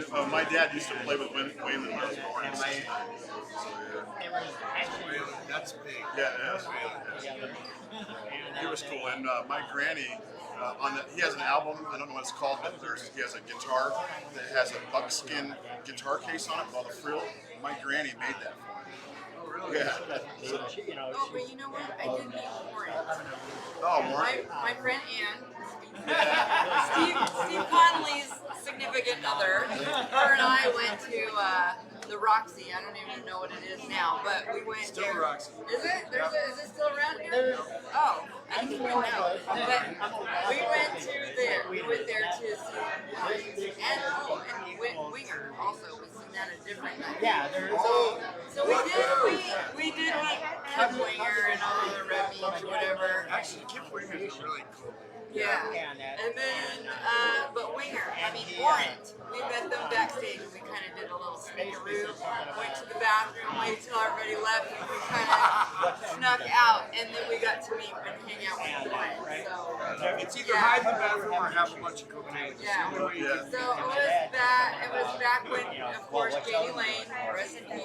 So, and my dad used to play with Waylon when I was born. and So, my, yeah. it was actually, Really, that's big. Yeah, That's yeah. really He was cool, and my granny, he has an album. I don't know what it's called, but he has a guitar that has a buckskin guitar case on it with all the frill. My granny made that for him. Oh, really? Yeah. You know, Oh, but you know what? I did meet Warren. Oh, Warren. My friend Ann, Steve Connolly's significant other, her and I went to the Roxy. I don't even know what it is now, but we went Still there. Roxy. Is it? Is it still around here? Oh, I didn't even know. But we went to there. We went there to see and Winger also was seen at a different night. yeah, there's So we did meet Kip Winger and all the Red Meat or whatever. Actually, Kip Winger is really cool. Yeah. And then, but Winger, I mean, Warrant, we met them backstage and we kind of did a little sneakaroo, went to the bathroom, waited till everybody left, and we kind of snuck out, and then we got to meet and hang out with Warrant. So, It's either hide in the bathroom or have a bunch of cocaine. It's the yeah. only way you Yeah. can- So it was back when, of course, Janie Lane, rest in peace.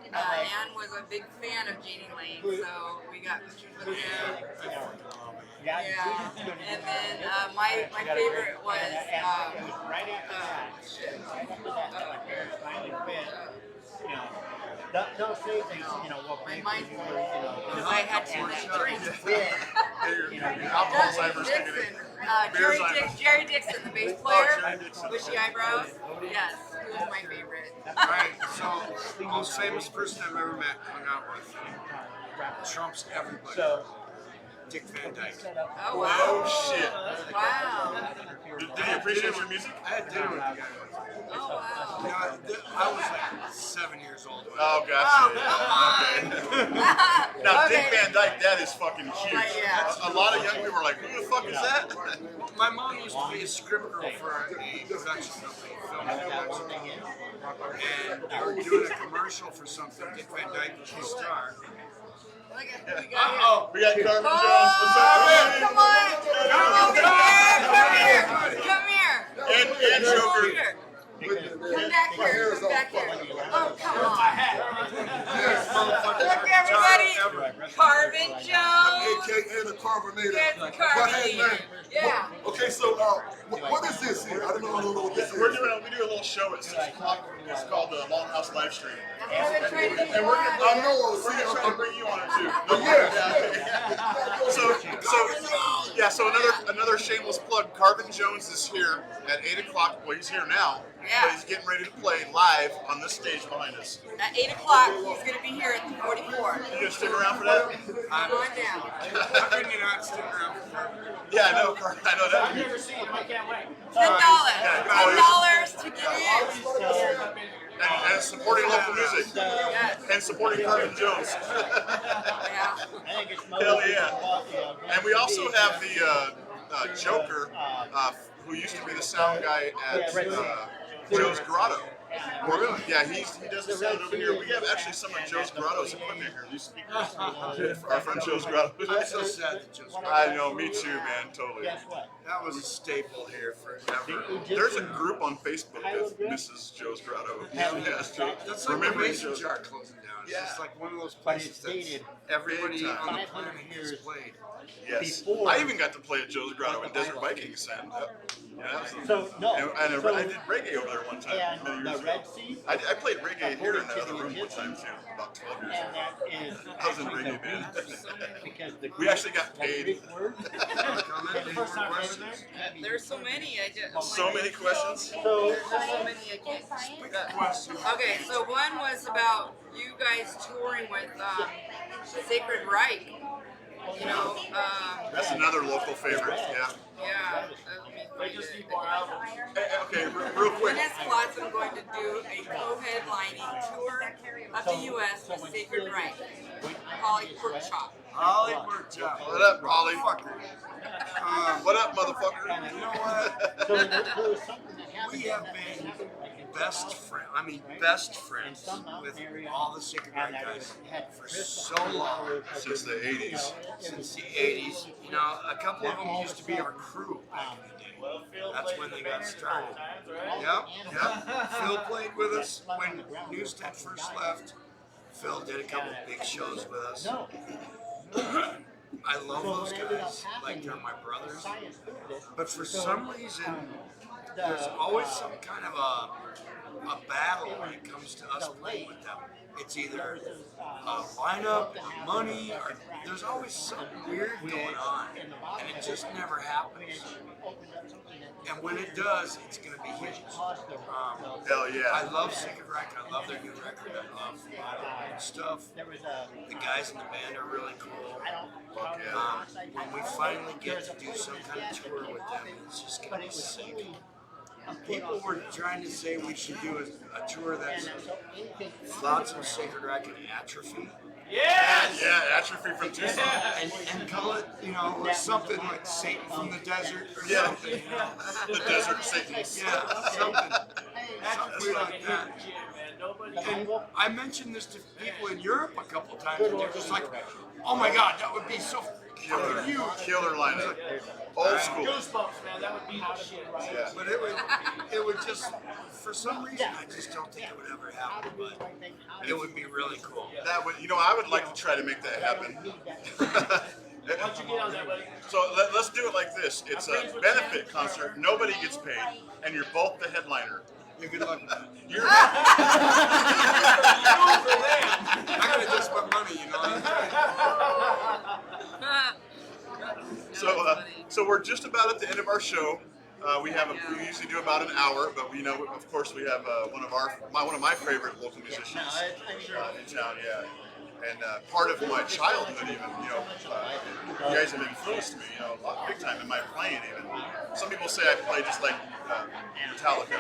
Ann was a big fan of Janie Lane, so we got pictures with him. Yeah, and then my favorite was right after that, parents finally quit. You know, don't say things. You know, well, my maybe mind you were, you know, because I had too many drinks. Your Alzheimer's kicking Dixon, in. Jerry Dixon, the bass player, bushy eyebrows. Yes, he was my favorite. Right, so the most famous person I've ever met, hung out with, trumps everybody. So, Dick Van Dyke. Oh wow! Oh shit. Wow! Did he appreciate your music? I had dinner with the guy once. Oh wow! You know, I was like 7 years old. Oh, gotcha. Okay. Now, Dick Van Dyke, that is fucking huge. yeah. A lot of young people are like, who the fuck is that? My mom used to be a script girl for a production company, film production. And they were doing a commercial for something. Dick Van Dyke was the star. Look at who we got here. Uh-oh. We got Carmen Oh, Jones. What's up, come on! Come here! And Joker. Here. Come back here! Come back here! Oh, come on! Look, everybody! Carvin Jones! AKA the Carbonator. It's But hey, Carvin! man, Yeah. okay, so what is this here? I don't know what this is. We do a little show at 6 o'clock. It's called the Longhouse live stream. That's what I've been trying to do. And we're I gonna, know. we're gonna try to bring you on it too. Yeah. So another shameless plug. Carvin Jones is here at 8 o'clock. Well, he's here now. Yeah. But he's getting ready to play live on this stage behind us. At 8 o'clock, he's going to be here at the 44. You gonna stick around for that? Come on down. How can you not stick around for her? Yeah, I know. I know that. I've never seen him. I can't wait. $10 to get in. And supporting local music. Yes. And supporting Carvin Jones. Yeah. I think it's Hell yeah. And we also have the Joker, who used to be the sound guy at Joe's Grotto. Yeah, he does the sound over here. We have actually some of Joe's Grotto's equipment here. These speakers are from Joe's Grotto. I'm so sad that Joe's I know, me too, man, totally. Guess what? That was a staple here forever. There's a group on Facebook that misses Joe's Grotto. Yes, That's like the remembering Mason Joe's. jar closing down. It's Yeah. just like one of those But places it's that dated everybody big time. on the 500 planet has years. played. Yes. Before- I even got to play at Joe's Grotto in Desert Vikings. And, yeah, So, no. and I did reggae over there one time. And many the years Red ago. Sea, I played reggae here in the other room one time too, about 12 years and ago. that is I was in actually the reggae band. because the We actually got the paid. Greek word. Any more questions? There's so many. So many questions. So, There's so many I can't. Questions? Okay, so one was about you guys touring with Sacred Reich. You know, That's another local favorite. Yeah. yeah. They just need more albums. Okay, real quick. When is Flotsam going to do a co-headlining tour of the U.S. with Sacred Reich? Holly Pork Chop. Ollie worked out. What up, Ollie? Fucker. What up, motherfucker? You know what? so there was something that happened. We have been best friends. I mean, best friends with all the Sacred Reich guys for so long. Since the 80s. Since the 80s. You know, a couple of them used to be our crew back in the day. That's when they got started. Yep. Phil played with us when Newstead first left. Phil did a couple big shows with us. I love those guys, like they're my brothers. But for some reason, there's always some kind of a battle when it comes to us playing with them. it's either lineup, money, or there's always something weird going on, and it just never happens. And when it does, it's going to be huge. Hell yeah. I love Sacred Reich. I love their new record. I love stuff. The guys in the band are really cool. Fuck yeah. When we finally get to do some kind of tour with them, it's just going to be sick. People were trying to say we should do a tour that's Flotsam, Sacred Reich, and Atrophy. Yes! Yeah, Atrophy from Tucson. And call it, something like Satan from the Desert or Yeah. something. You know? The Desert Satans. Yeah, something weird like that. Nobody. And I mentioned this to people in Europe a couple times, and they're just like, "Oh my God, that would be so Killer, huge." killer lineup. Old school. Goosebumps, man. That would be hot shit, right? Yeah. But it would just, for some reason, I just don't think it would ever happen. But it would be really cool. That would, I would like to try to make that happen. Why don't you get on that, buddy? So let's do it like this. It's a benefit concert. Nobody gets paid, and you're both the headliner. You're good luck with that. You're I gotta just put money, So we're just about at the end of our show. We usually do about an hour, but of course we have one of my favorite local musicians in town. Yeah. And part of my childhood, even, you guys have influenced me, big time in my playing. Even some people say I play just like Metallica.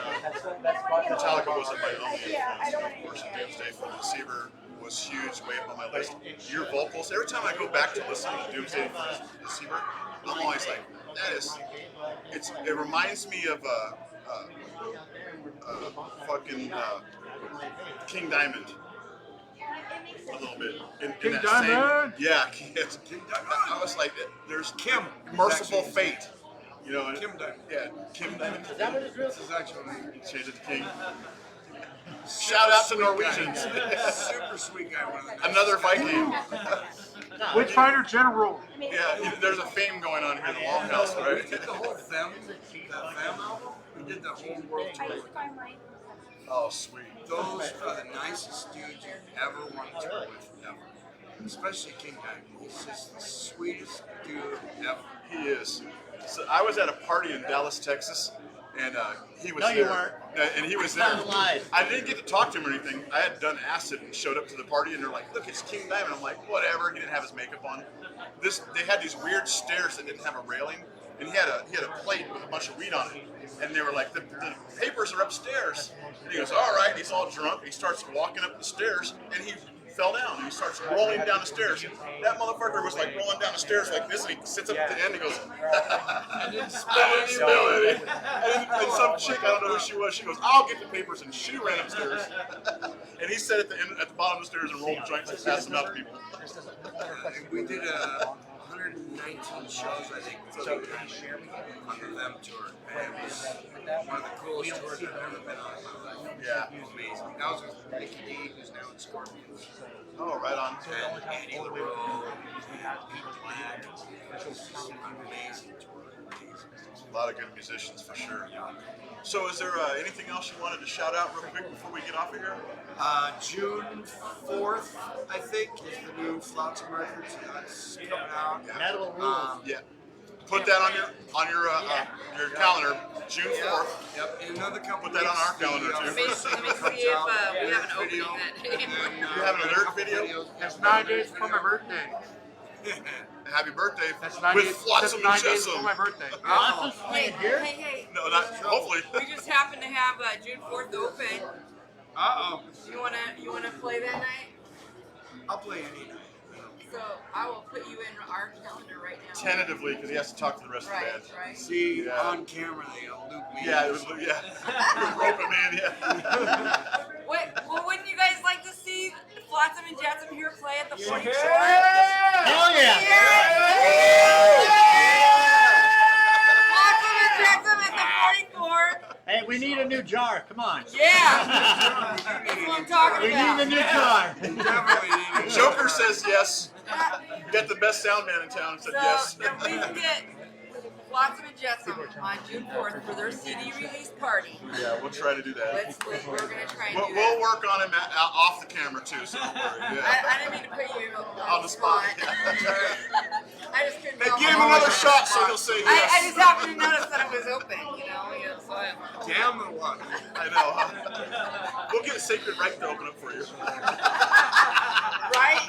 Metallica wasn't my only influence. Of course, Doomsday for the Deceiver was huge, way up on my list. Your vocals. Every time I go back to listen to Doomsday for the Deceiver, I'm always like, it reminds me of fucking King Diamond. A little bit. In that Diamond! Same, yeah, yes. King Diamond. I was like, there's Kim, Merciful Fate. And, Kim Diamond. Yeah, Kim Diamond. Is that what it's real? This is actually Change it to King. Shout out to Norwegians. super sweet guy. One of the nicest. Another Viking. Witchfinder General. Yeah, there's a fame going on here in the Longhouse, We right? did the whole Femme album. We did the whole world tour with them. Oh, sweet. Those are the nicest dudes you've ever wanted to tour with, ever. Especially King Diamond. He's just the sweetest dude ever. He is. So I was at a party in Dallas, Texas, and he was No, there. you weren't. And he was there. Lied. I didn't get to talk to him or anything. I had done acid and showed up to the party, and they're like, "Look, it's King Diamond." I'm like, "Whatever." He didn't have his makeup on. They had these weird stairs that didn't have a railing, and he had a plate with a bunch of weed on it. And they were like, the papers are upstairs. And he goes, all right. And he's all drunk. He starts walking up the stairs, and he fell down. And he starts rolling down the stairs. That motherfucker was like rolling down the stairs like this, and he sits up at the end and goes, I didn't spill it. And some chick, I don't know who she was, she goes, I'll get the papers. And she ran upstairs. And he sat at the bottom of the stairs and rolled joints and passed them out to people. We did 119 shows, I think, on the Them tour. And it was one of the coolest tours I've ever been on in my life. Yeah. It was amazing. That was with Mickey D, who's now in Scorpions. Oh, right on. And Andy LaRoe, and Pete Black. It was just an amazing tour. A lot of good musicians for sure. So is there anything else you wanted to shout out real quick before we get off of here? June 4th, I think, is the new Flotsam record, so that's coming out. Metal rules. Yeah. Put that on your calendar, June 4th. Yep, and another couple. Put that on our calendar, too. Let me see if we have an opening that day. You have an alert video? It's 9 days before my birthday. Happy birthday That's 9 with days, Flotsam that's 9 and days before my Jetsam. birthday. Hey. No, not hopefully. We just happen to have June 4th open. Uh-oh. You wanna play that night? I'll play any night. So I will put you in our calendar right now. Tentatively, because he has to talk to the rest of the band. Right. See, Yeah. on camera, they'll loop me. Yeah, it was, yeah. Roping man, yeah. Well, wouldn't you guys like to see Flotsam and Jetsam here play at the 44? Hell yeah! Flotsam and Jetsam at the 44. Hey, we need a new jar. Come on. Yeah. That's what I'm talking We about. need a new jar. Definitely need it. Joker says yes. Got the best sound man in town and said yes. So if we can get Flotsam and Jetsam on June 4th for their CD release party. Yeah, we'll try to do that. We're gonna try and We'll, do we'll that. work on it off the camera too, so don't worry. Yeah. I didn't mean to put you On the spot. I just couldn't Hey, help give him it. another shot so he'll say I yes. just happened to notice that it was open, so I... Damn the luck. I know, huh? We'll get Sacred Right to open up for you. Right?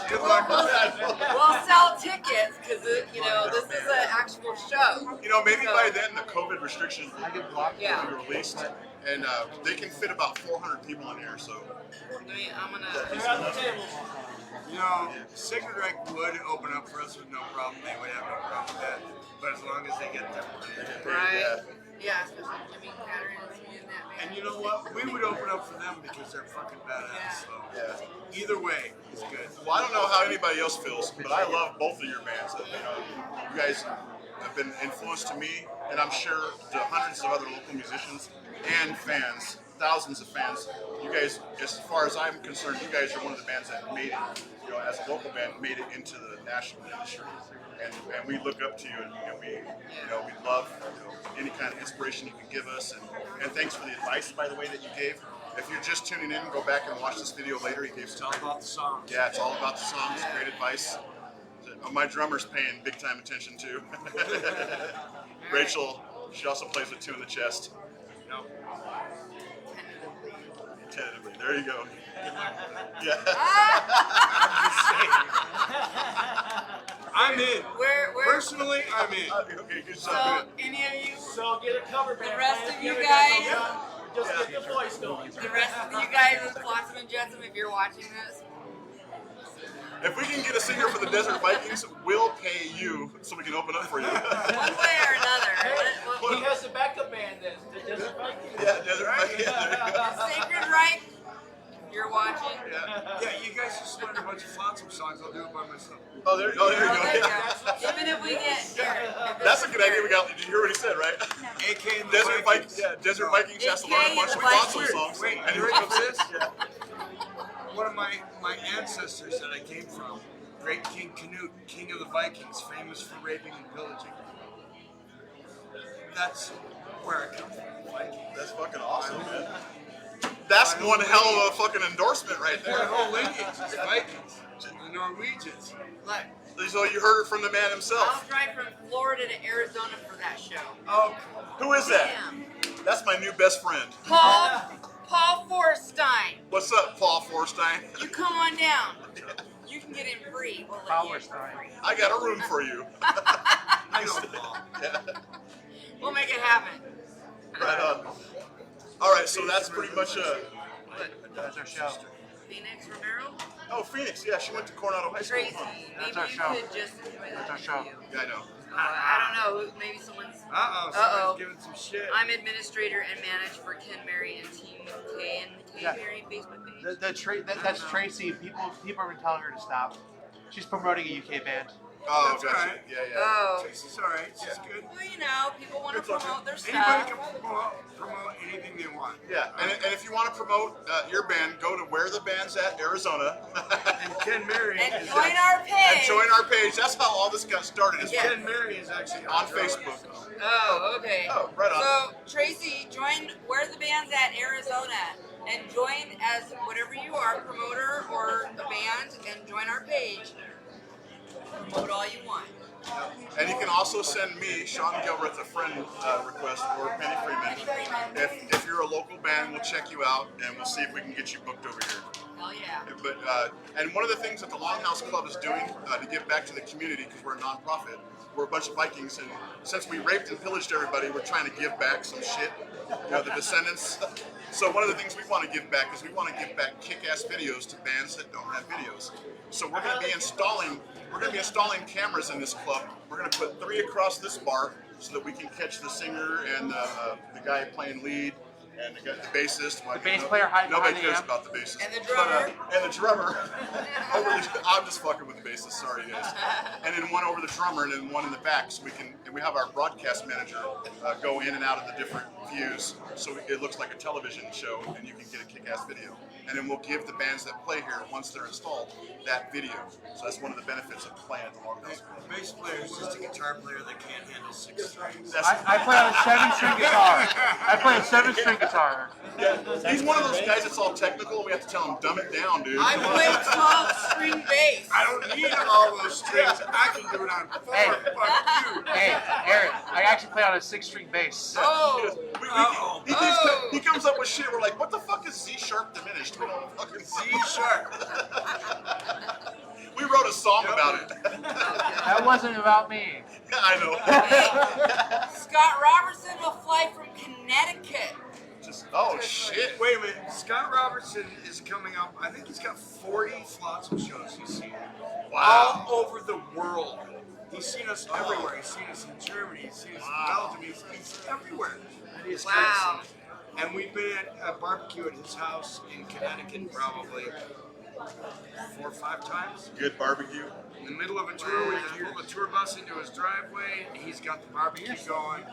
Good luck with that. We'll sell tickets because this is an actual show. Maybe by then the COVID restrictions will be Yeah. released, and they can fit about 400 people in here. So I'm gonna. They're at the table. Sacred Reich would open up for us with no problem. They would have no problem with that. But as long as they get their money. Right. Yeah, especially Jimmy Pattern and that man. And you know what? We would open up for them because they're fucking badass. So either way, it's good. Well, I don't know how anybody else feels, but I love both of your bands. You guys have been influenced to me, and I'm sure to hundreds of other local musicians and fans, thousands of fans. You guys, as far as I'm concerned, you guys are one of the bands that made it, as a local band, made it into the national industry. And we look up to you, and we love any kind of inspiration you can give us. And thanks for the advice, by the way, that you gave. If you're just tuning in, go back and watch this video later. He gave It's all about the songs. Yeah, it's all about the songs. Great advice. My drummer's paying big time attention too. Rachel, she also plays with 2 in the chest. No. Tentatively. There you go. Yeah. I'm in. Where? Personally, I'm in. Okay, good So, job. any of you, So get a cover band. The rest man. of you Give it guys- up. Just get the voice going. the rest of you guys in Flotsam and Jetsam, if you're watching this, If we can get a singer for the Desert Vikings, we'll pay you so we can open up for you. one way or another. What- He has a backup band then. The Desert Vikings. Yeah, Desert Vikings. Yeah, there you go. Sacred Reich, you're watching. Yeah. Yeah, you guys just learned a bunch of Flotsam songs. I'll do it by myself. Oh, there you go. Yeah. Even if we get That's a good idea. Did you hear what he said, right? AK and the Desert Vikings. Vikings. Yeah, Desert Vikings has to learn a bunch of AK and the Flotsam Vikings. songs. Wait, and you here ready comes for this? this? Yeah. One of my ancestors that I came from, great King Canute, king of the Vikings, famous for raping and pillaging. That's where I come from, the Vikings. That's fucking awesome, man. That's one hell of a fucking endorsement right My there. whole lineage is Vikings, the Norwegians. Look, So you heard it from the man I'll himself. drive from Florida to Arizona for that show. Oh, Who is that? Damn. That's my new best friend. Paul Forstein, What's up, Paul Forstein? you come on down. You can get in free. We'll let you in for free. I got a room for you. I know Paul. Yeah. We'll make it happen. Right on. All right, so that's pretty much That's our show. Phoenix Romero, Oh, Phoenix. Yeah, she went to Coronado High School. Tracy. Maybe our you show. could just enjoy That's that our show. interview. Yeah, I know. I don't know. Maybe someone's. Uh-oh, Uh-oh. somebody's giving some shit. I'm administrator and manage for Ken Mary and Team K and K Yeah. Mary Facebook page. That's Tracy. People have been telling her to stop. She's promoting a UK band. Oh, That's gotcha. alright. Yeah, yeah. Oh. Tracy's alright, she's good. Well, people want to It's okay. promote their Anybody stuff. can promote anything they want. Yeah, and if you want to promote your band, go to Where the Band's At, Arizona. And Ken Mary And is join our And page. join our page. That's how all this got started. Is Yeah. Ken Mary is actually on Facebook. Oh, okay. Oh, right on. So, Tracy, join Where the Band's At Arizona and join as whatever you are, promoter or a band, and join our page. Promote all you want. And you can also send me, Shan Gilbreath, a friend request, or Penny Freeman. If you're a local band, we'll check you out and we'll see if we can get you booked over here. Hell yeah. But and one of the things that the Longhouse Club is doing to give back to the community, because we're a nonprofit, we're a bunch of Vikings, and since we raped and pillaged everybody, we're trying to give back some shit. The descendants. So one of the things we want to give back is we want to give back kick-ass videos to bands that don't have videos. So we're going to be installing cameras in this club. We're going to put 3 across this bar so that we can catch the singer and the guy playing lead. And the bassist. The bass player hiding Nobody behind the cares amp. about the bassist. And the drummer. And the drummer. I'm just fucking with the bassist. Sorry, guys. And then one over the drummer, and then one in the back, so we have our broadcast manager go in and out of the different views, so it looks like a television show, and you can get a kick-ass video. And then we'll give the bands that play here, once they're installed, that video. So that's one of the benefits of playing at the Longhouse. The bass player is just a guitar player that can't handle 6 strings. I play on a 7-string guitar. I play a 7-string guitar. Yeah, he's one of those guys that's all technical. We have to tell him, dumb it down, dude. I play 12-string bass. I don't need all those strings. I can do it on 4. Hey. Fuck you. Hey, Eric, I actually play on a 6-string bass. Oh. He comes up with shit. We're like, what the fuck is C sharp diminished? We don't fucking C sharp. We wrote a song about it. That wasn't about me. I know. Scott Robertson will fly from Connecticut. Oh shit. Wait a minute. Scott Robertson is coming up. I think he's got 40 Flotsam shows he's seen. Wow. All over the world. He's seen us everywhere. He's seen us in Germany. He's seen us in Belgium. He's everywhere. Wow. And we've been at a barbecue at his house in Connecticut probably 4 or 5 times. Good barbecue. In the middle of a tour, we pulled the tour bus into his driveway. He's got the barbecue going,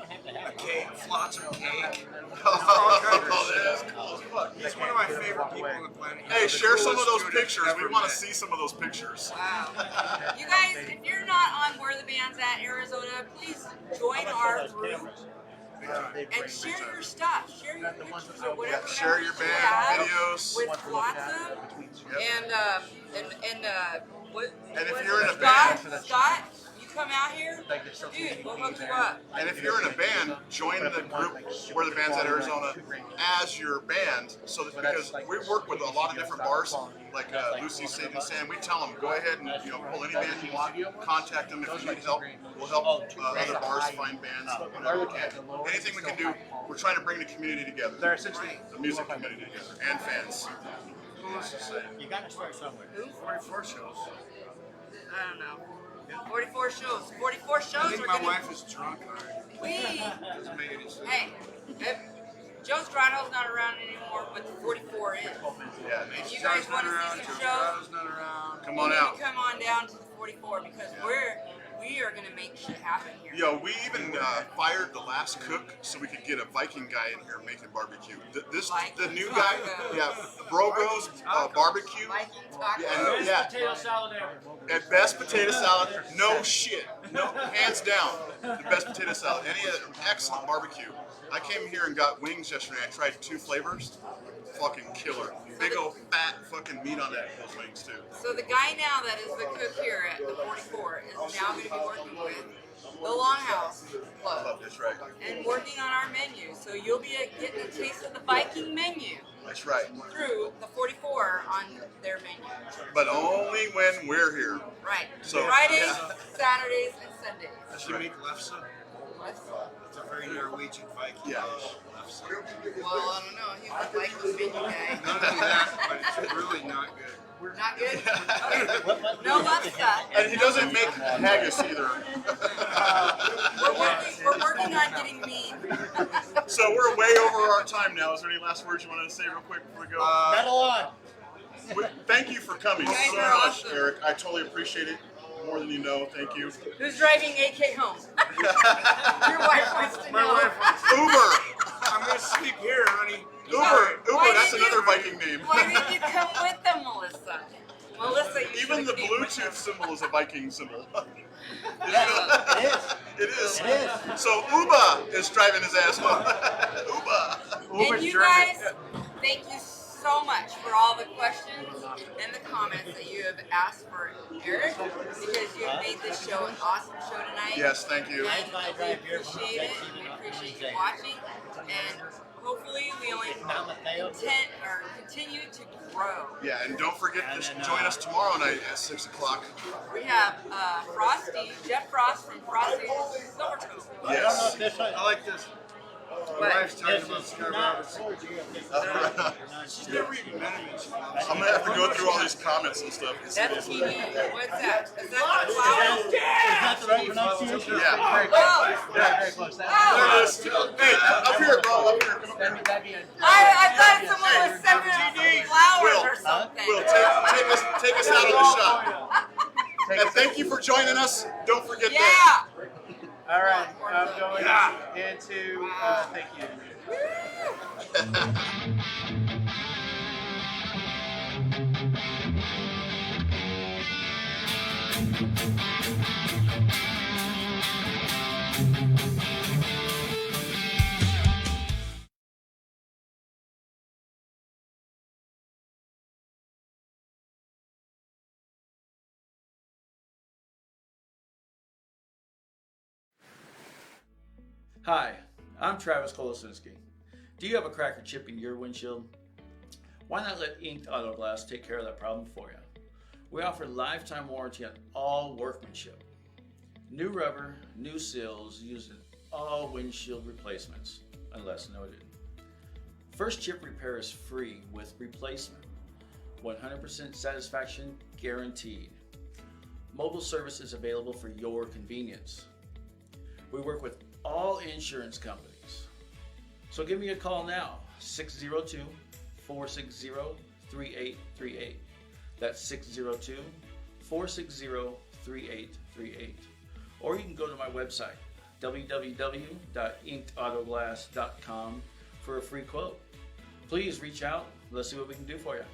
a cake, Flotsam cake. All kinds of That's shit. cool as fuck. He's one of my favorite people on the planet. He's Hey, the share some of coolest those dude pictures. I've We ever want to met. see some of those pictures. Wow. You guys, if you're not on Where the Band's at Arizona, please join our group and share your stuff. Share your pictures or whatever. Share your you band have videos. with Flotsam and what? And if what you're is in a it? band- Scott, you come out here, dude, we'll hook you up. And if you're in a band, join the group Where the Band's at Arizona as your band, so that because we work with a lot of different bars, like Lucy's Sage and Sand. We tell them, go ahead and pull any band you want, contact them if you need help. We'll help other bars find bands, whatever we can. Anything we can do, we're trying to bring the community together, They're essentially the music community together, and fans. Who wants to say? You got to start somewhere. 44 shows. I don't know. 44 shows. 44 shows I think are my gonna. wife is drunk already. Doesn't make any sense. Hey, if Joe Strato's not around anymore, but the 44 is. Yeah, If you guys want to see some shows, not around. come you on need out. to come on down to the 44 because we are gonna make shit happen here. Yo, we even fired the last cook so we could get a Viking guy in here making barbecue. The new guy, yeah, Bro Bros barbecue. Viking taco. And, yeah, Potato salad ever. and best potato salad, no shit, no hands down, the best potato salad. Any excellent barbecue. I came here and got wings yesterday. I tried 2 flavors, fucking killer. Big old fat fucking meat on those wings too. So the guy now that is the cook here at the 44 is now going to be working with the Longhouse Club That's right. and working on our menu. So you'll be getting a taste of the Viking menu That's right. through the 44 on their menu. But only when we're here. Right. So, Fridays, yeah. Saturdays, and Sundays. Does you make lefse? It's a very Norwegian Viking Yeah. dish. Lefse. Well, I don't know. He's the Viking menu guy. Not only that, but it's really not good. Not good? Okay. No love stuff. And he doesn't make haggis either. We're working on getting mean. So we're way over our time now. Is there any last words you want to say real quick before we go? Metal on. Thank you for coming You guys so are much, awesome. Eric. I totally appreciate it more than you know. Thank you. Who's driving AK home? Your wife wants to My know. wife wants Uber. I'm gonna sleep here, honey. Uber. Why That's didn't another you- Viking name. Why didn't you come with them, Melissa? Melissa, you Even the should've came with Bluetooth them. symbol is a Viking symbol. It is. It is. It is. So Uba is driving his ass home. Uba. And you guys, thank you so much for all the questions and the comments that you have asked for Eric, because you have made this show an awesome show tonight. Yes, thank you. And we appreciate it. We appreciate you watching, and hopefully we only continue to grow. Yeah, and don't forget to join us tomorrow night at 6 o'clock. We have Frosty, Jeff Frost from Frosty's Silvertone. Yes. I like this. My wife's talking about Scott Robertson. She's never even met him. I'm gonna have to go through all these comments and stuff. That's TV. What's that? Is that the flowers? Is that the right pronunciation? Yeah. very Oh, very close. There it is. Hey, up here, bro. Up here. Come up here. That'd be a I thought someone was sending us some flowers or something. Will, take us out of the shot. And thank you for joining us. Don't forget that. Yeah. All right, I'm going into thank you. Hi, I'm Travis Kolosinski. Do you have a crack or chip in your windshield? Why not let Inked Auto Glass take care of that problem for you? We offer lifetime warranty on all workmanship. New rubber, new seals used in all windshield replacements, unless noted. First chip repair is free with replacement. 100% satisfaction guaranteed. Mobile service is available for your convenience. We work with all insurance companies. So give me a call now, 602-460-3838. That's 602-460-3838. Or you can go to my website, www.inkedautoglass.com, for a free quote. Please reach out. Let's see what we can do for you.